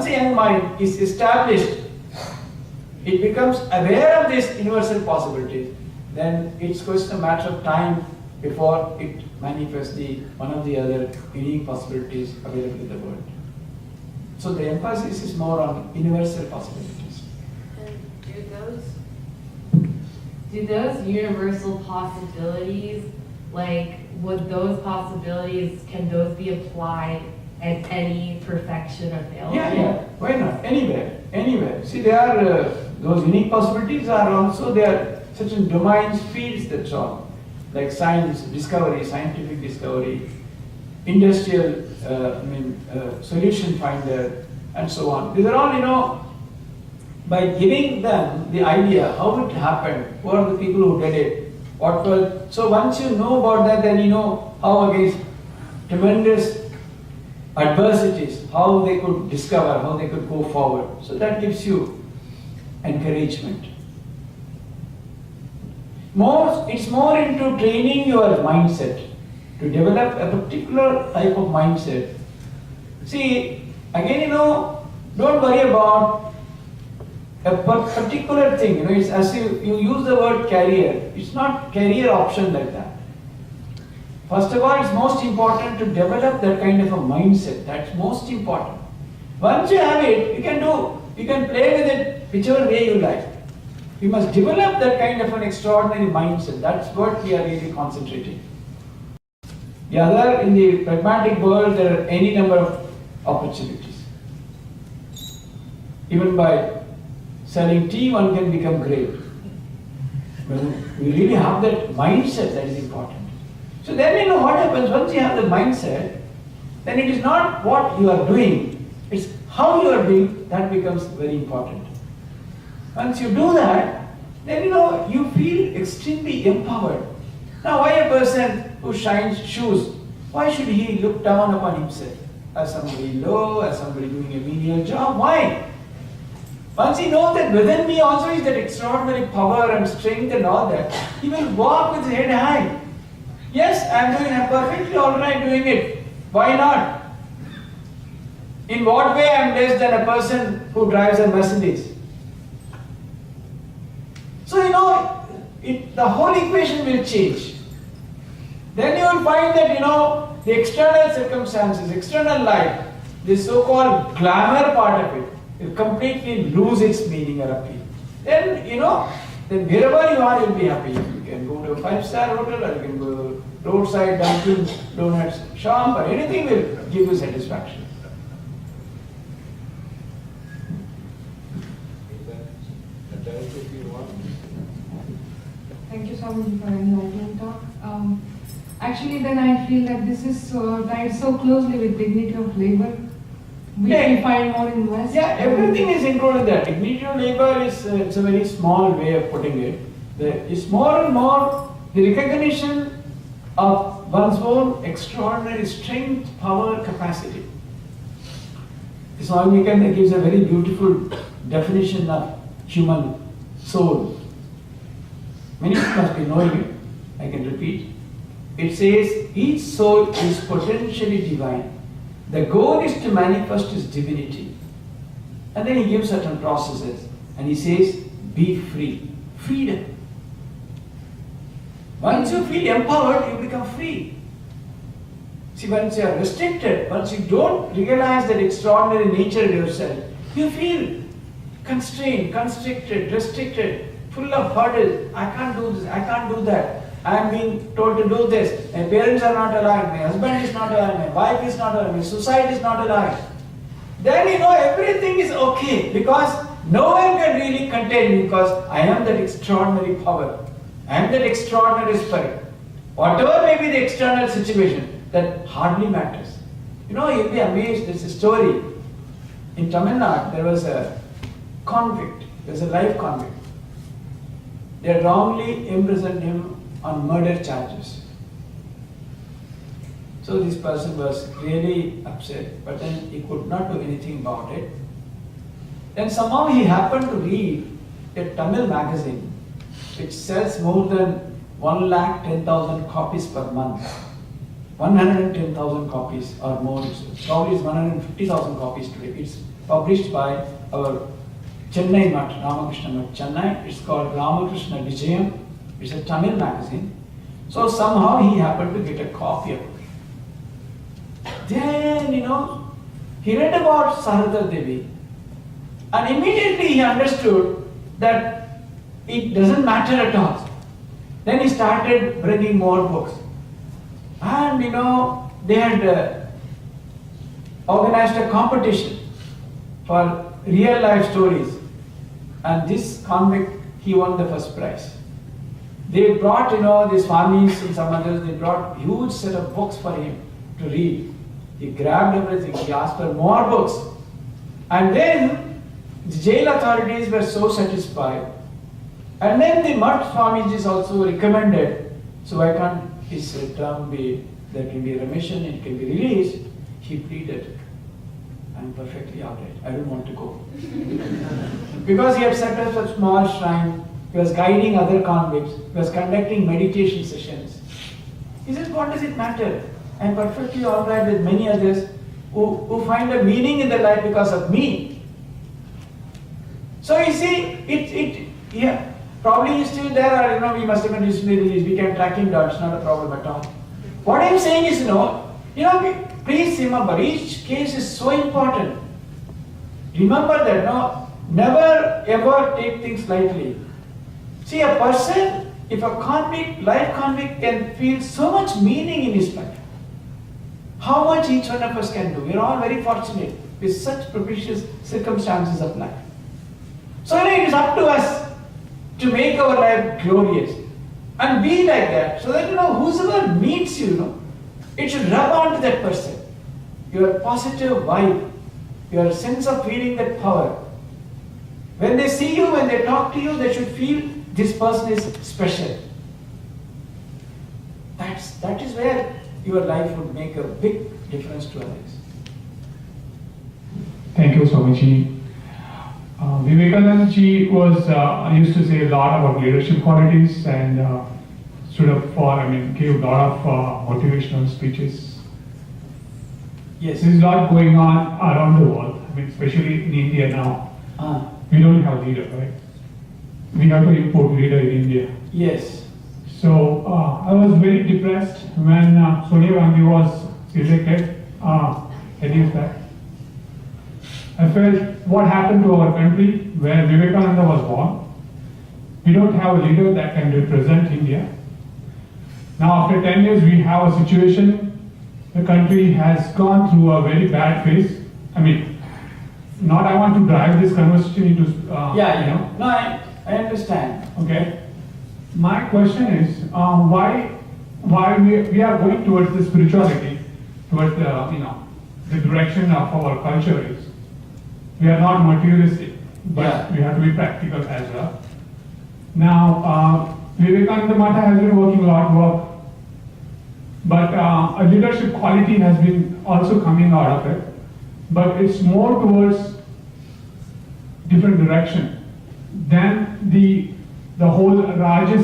a young mind is established, it becomes aware of these universal possibilities, then it's just a matter of time before it manifests one of the other unique possibilities available in the world. So the emphasis is more on universal possibilities. And do those universal possibilities, would those possibilities, can those be applied at any perfection available? Yeah. Why not? Anywhere. See, there are those unique possibilities are also there are certain domains, fields, that's all. Like science discovery, scientific discovery, industrial, solution finder, and so on. These are all, by giving them the idea how it happened, who are the people who did it, what was. So once you know about that, then you know how against tremendous adversities, how they could discover, how they could go forward. So that gives you encouragement. It's more into training your mindset, to develop a particular type of mindset. See, again, don't worry about a particular thing. It's as if you use the word career. It's not career option like that. First of all, it's most important to develop that kind of a mindset. That's most important. Once you have it, you can play with it whichever way you like. You must develop that kind of an extraordinary mindset. That's what we are really concentrating. The other, in the pragmatic world, there are any number of opportunities. Even by selling tea, one can become great. Well, we really have that mindset that is important. So then what happens once you have the mindset, then it is not what you are doing, it's how you are doing, that becomes very important. Once you do that, then you feel extremely empowered. Now why a person who shines shoes, why should he look down upon himself as somebody low, as somebody doing a menial job? Why? Once he knows that within me also is that extraordinary power and strength and all that, he will walk with his head high. Yes, I'm perfectly alright doing it. Why not? In what way I am less than a person who drives a Mercedes? So the whole equation will change. Then you will find that the external circumstances, external life, this so-called glamour part of it, will completely lose its meaning or appeal. Then then wherever you are, you'll be happy. You can go to a 5-star hotel, or you can go roadside Dunkin' Donuts shop, or anything will give you satisfaction. Thank you so much for an enlightening talk. Actually, then I feel that this is tied so closely with dignity of labor, which we find more in West. Yeah, everything is included there. Dignity of labor is it's a very small way of putting it. It's more and more the recognition of one's own extraordinary strength, power, capacity. Swami Vivekananda gives a very beautiful definition of human soul. Many people must be knowing it. I can repeat. It says, each soul is potentially divine. The goal is to manifest his divinity. And then he gives certain processes. And he says, be free. Freedom. Once you feel empowered, you become free. See, once you are restricted, once you don't realize that extraordinary nature of yourself, you feel constrained, constricted, restricted, full of hurdles. I can't do this, I can't do that. I am being told to do this. My parents are not alive, my husband is not alive, my wife is not alive, my society is not alive. Then you know everything is okay because no one can really contain me because I am that extraordinary power. I am that extraordinary spirit. Whatever may be the external situation, that hardly matters. You know, you'll be amazed. There's a story. In Tamil Nadu, there was a convict. There was a life convict. They had wrongly imprisoned him on murder charges. So this person was really upset, but then he could not do anything about it. Then somehow he happened to read a Tamil magazine which sells more than 1,10,000 copies per month. 110,000 copies or more. Probably it's 150,000 copies today. It's published by our Chennai Mutt, Ramakrishna Mutt, Chennai. It's called Ramakrishna Vidyapith. It's a Tamil magazine. So somehow he happened to get a copy of it. Then, you know, he read about Sarada Devi and immediately he understood that it doesn't matter at all. Then he started bringing more books. And you know, they had organized a competition for real life stories. And this convict, he won the first prize. They brought, you know, the Swamis and some others, they brought huge set of books for him to read. He grabbed everything, he asked for more books. And then the jail authorities were so satisfied. And then the Mutt Swamijis also recommended, so why can't his term be, there can be remission, it can be released. He pleaded, I'm perfectly alright, I don't want to go. Because he had set up a small shrine, he was guiding other convicts, he was conducting meditation sessions. He said, what does it matter? I'm perfectly alright with many others who find a meaning in their life because of me. So you see, yeah. Probably he's still there, or you know, we must have been recently released. We can track him down, it's not a problem at all. What I'm saying is, please remember, each case is so important. Remember that, never ever take things lightly. See, a person, if a life convict can feel so much meaning in his life, how much each one of us can do. We're all very fortunate with such propitious circumstances of life. So it is up to us to make our life glorious and be like that, so that whosoever meets you, it should rub onto that person. Your positive vibe, your sense of feeling that power. When they see you, when they talk to you, they should feel this person is special. That is where your life would make a big difference to others. Thank you, Swamiji. Vivekananda ji was used to say a lot about leadership qualities and stood up for, gave a lot of motivational speeches. Yes. There's a lot going on around the world, especially in India now. We don't have a leader, right? We have to import leader in India. Yes. So I was very depressed when Sonia Gandhi was elected 10 years back. I felt what happened to our country where Vivekananda was born. We don't have a leader that can represent India. Now after 10 years we have a situation, the country has gone through a very bad phase. I want to drive this conversation into, No, I understand. Okay. My question is, why we are going towards the spirituality, towards the direction of our culture is. We are not materialistic, but we have to be practical as well. Now, Vivekananda Mata has been working a lot of work, but a leadership quality has been also coming out of it, but it's more towards different direction than the whole Raja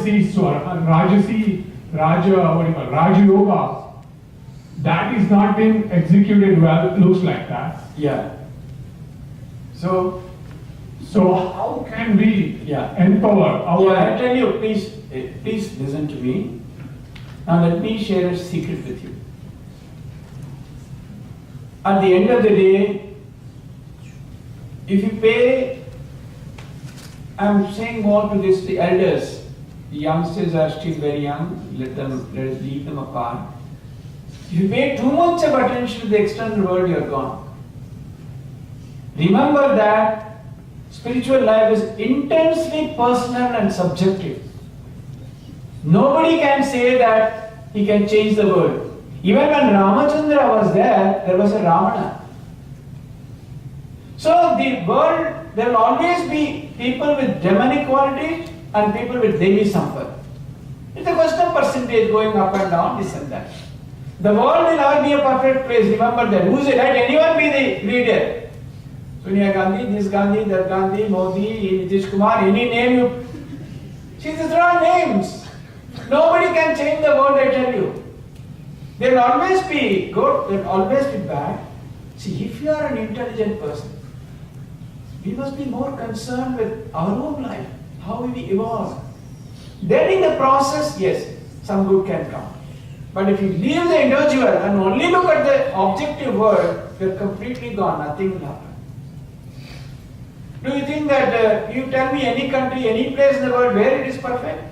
Yoga. That is not being executed well. It looks like that. Yeah. So how can we Yeah. empower our? I tell you, please listen to me. Now let me share a secret with you. At the end of the day, if you pay, I'm saying more to this, the elders, the youngsters are still very young, let us leave them apart. If you pay too much of attention to the external world, you're gone. Remember that spiritual life is intensely personal and subjective. Nobody can say that he can change the world. Even when Ramachandra was there was a Ravana. So the world, there will always be people with demonic qualities and people with Devi Sampad. It's a question of percentage going up and down, this and that. The world will never be a perfect place, remember that. Who said, let anyone be the leader? Sonia Gandhi, this Gandhi, that Gandhi, Modi, Nitish Kumar, any name you... See, these are all names. Nobody can change the world, I tell you. There will always be good, there will always be bad. See, if you are an intelligent person, we must be more concerned with our own life, how we evolve. Then in the process, yes, some good can come. But if you leave the individual and only look at the objective world, you are completely gone, nothing will happen. Do you think that you tell me any country, any place in the world where it is perfect?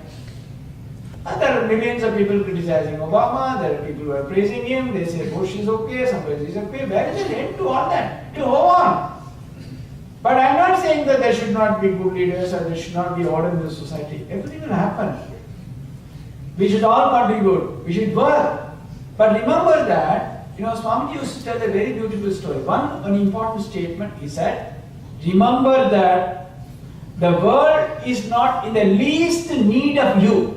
There are millions of people criticizing Obama, there are people who are praising him, they say Bush is okay, somebody is okay. Where is the end to all that? To go on. But I am not saying that there should not be good leaders or there should not be order in the society. Everything will happen. We should all contribute. We should work. But remember that, Swamiji used to tell a very beautiful story. One important statement, he said, remember that the world is not in the least need of you.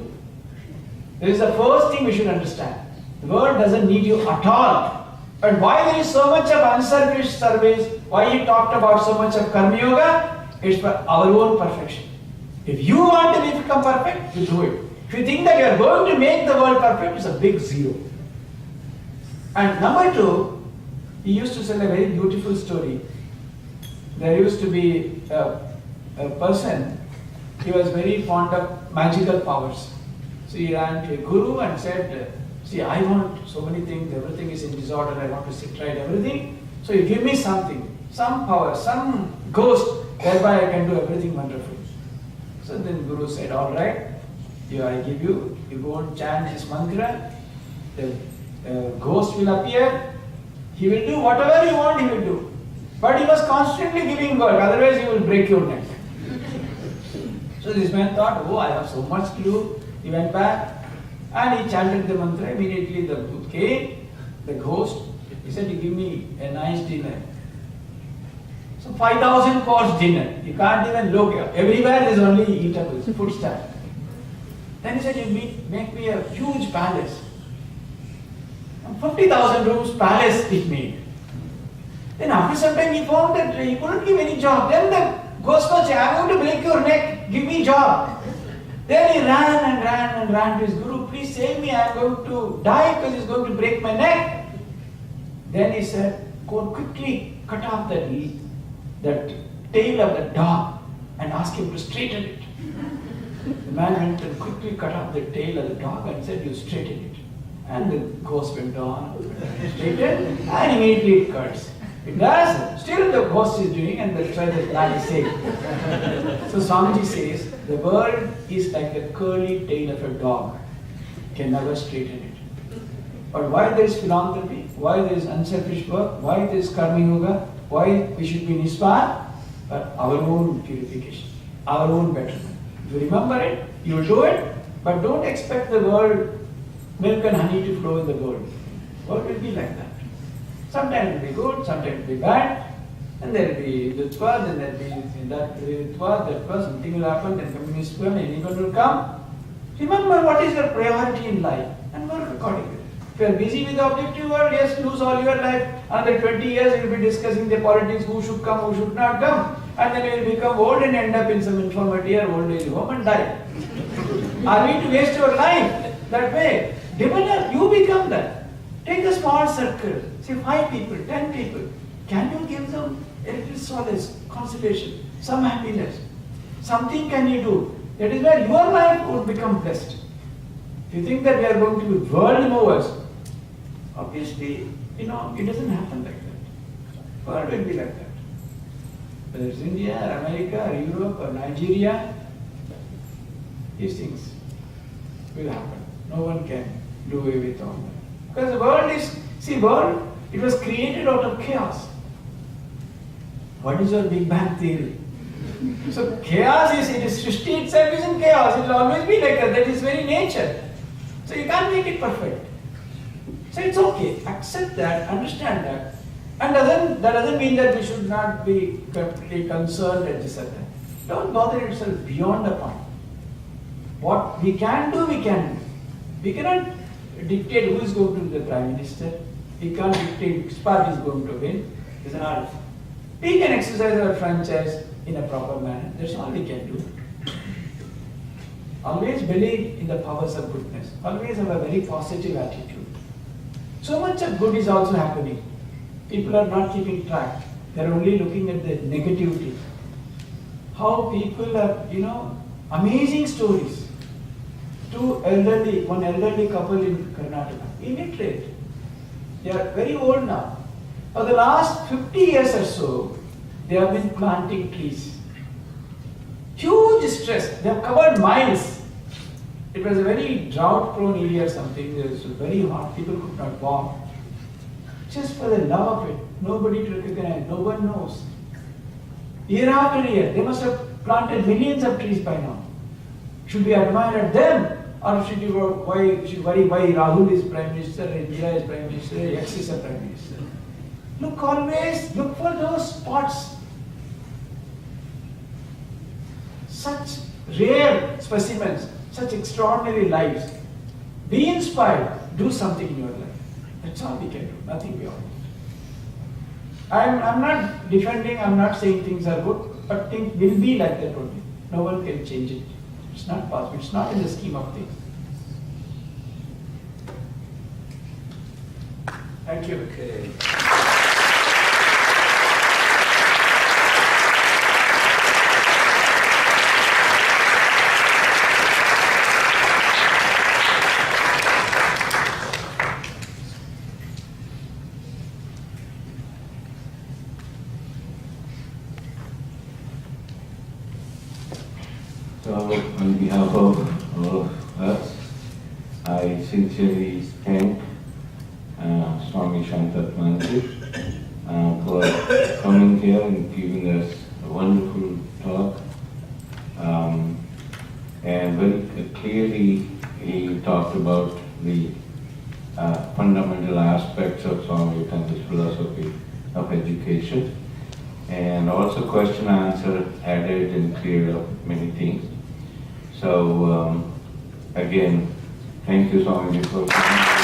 This is the first thing we should understand. The world doesn't need you at all. But why there is so much of unselfish service, why he talked about so much of Karma Yoga, it's for our own perfection. If you want to become perfect, you do it. If you think that you are going to make the world perfect, it's a big zero. And number two, he used to tell a very beautiful story. There used to be a person, he was very fond of magical powers. So he ran to a guru and said, see, I want so many things, everything is in disorder, I want to set right everything. So you give me something, some power, some ghost, thereby I can do everything wonderful. So then Guru said, all right, I give you go and chant this mantra, the ghost will appear, he will do whatever you want, he will do. But he was constantly giving work, otherwise he will break your neck. So this man thought, I have so much to do. He went back and he chanted the mantra. Immediately the booth came, the ghost. He said, you give me a nice dinner. So 5,000 course dinner. You can't even look. Everywhere there is only eatables, food stuff. Then he said, you make me a huge palace. 50,000 rooms palace it made. Then after some time he found that he couldn't give any job. Then the ghost was saying, I'm going to break your neck, give me job. Then he ran to his guru, please save me, I'm going to die because he's going to break my neck. Then he said, go quickly cut off that tail of the dog and ask him to straighten it. The man went and quickly cut off the tail of the dog and said, you straighten it. And the ghost went on, straightened, and immediately it cuts. It does, still the ghost is doing, and that's why the man is safe. So Swamiji says, the world is like the curly tail of a dog, can never straighten it. But why there is philanthropy, why there is unselfish work, why there is Karma Yoga, why we should be Nispar, but our own purification, our own betterment. If you remember it, you will do it, but don't expect the world, milk and honey to flow in the world. The world will be like that. Sometimes it will be good, sometimes it will be bad. And there will be Dutva, then there will be that Dutva, something will happen, then communist will come, anyone will come. Remember what is your priority in life and work accordingly. If you are busy with the objective world, yes, lose all your life. Another 20 years you will be discussing the politics, who should come, who should not come. And then you will become old and end up in some infirmity or old age home and die. Are we to waste your life that way? Develop, you become that. Take a small circle, say 5 people, 10 people. Can you give them a little solace, consolation, some happiness? Something can you do? That is where your life would become blessed. If you think that we are going to be world movers, obviously, it doesn't happen like that. World will be like that. Whether it's India, or America, or Europe, or Nigeria, these things will happen. No one can do away with all that. Because the world, it was created out of chaos. What is your Big Bang theory? So chaos is Srishti itself is in chaos. It will always be like that. That is very nature. So you can't make it perfect. So it's okay. Accept that, understand that. And that doesn't mean that we should not be completely concerned at this or that. Don't bother yourself beyond the point. What we can do, we can do. We cannot dictate who is going to be the Prime Minister. We can't dictate which party is going to win. It's an art. We can exercise our franchise in a proper manner. That's all we can do. Always believe in the powers of goodness. Always have a very positive attitude. So much of good is also happening. People are not keeping track. They are only looking at the negativity. How people are, amazing stories. One elderly couple in Karnataka, illiterate. They are very old now. For the last 50 years or so, they have been planting trees. Huge stress. They have covered miles. It was a very drought-prone area or something. It was very hot. People could not walk. Just for the love of it, nobody to recognize. No one knows. Year after year, they must have planted millions of trees by now. Should we admire them? Or should you worry why Rahul is Prime Minister, Indira is Prime Minister, X is a Prime Minister? Look for those spots. Such rare specimens, such extraordinary lives. Be inspired, do something in your life. That's all we can do, nothing beyond it. I'm not defending, I'm not saying things are good, but things will be like that only. No one can change it. It's not possible, it's not in the scheme of things. Thank you. Okay. So, on behalf of all of us, I sincerely thank Swami Shantatmananda for coming here and giving us a wonderful talk. And very clearly, he talked about the fundamental aspects of Swami Vivekananda's philosophy of education. And also question answer added and cleared up many things. So again, thank you Swami for coming.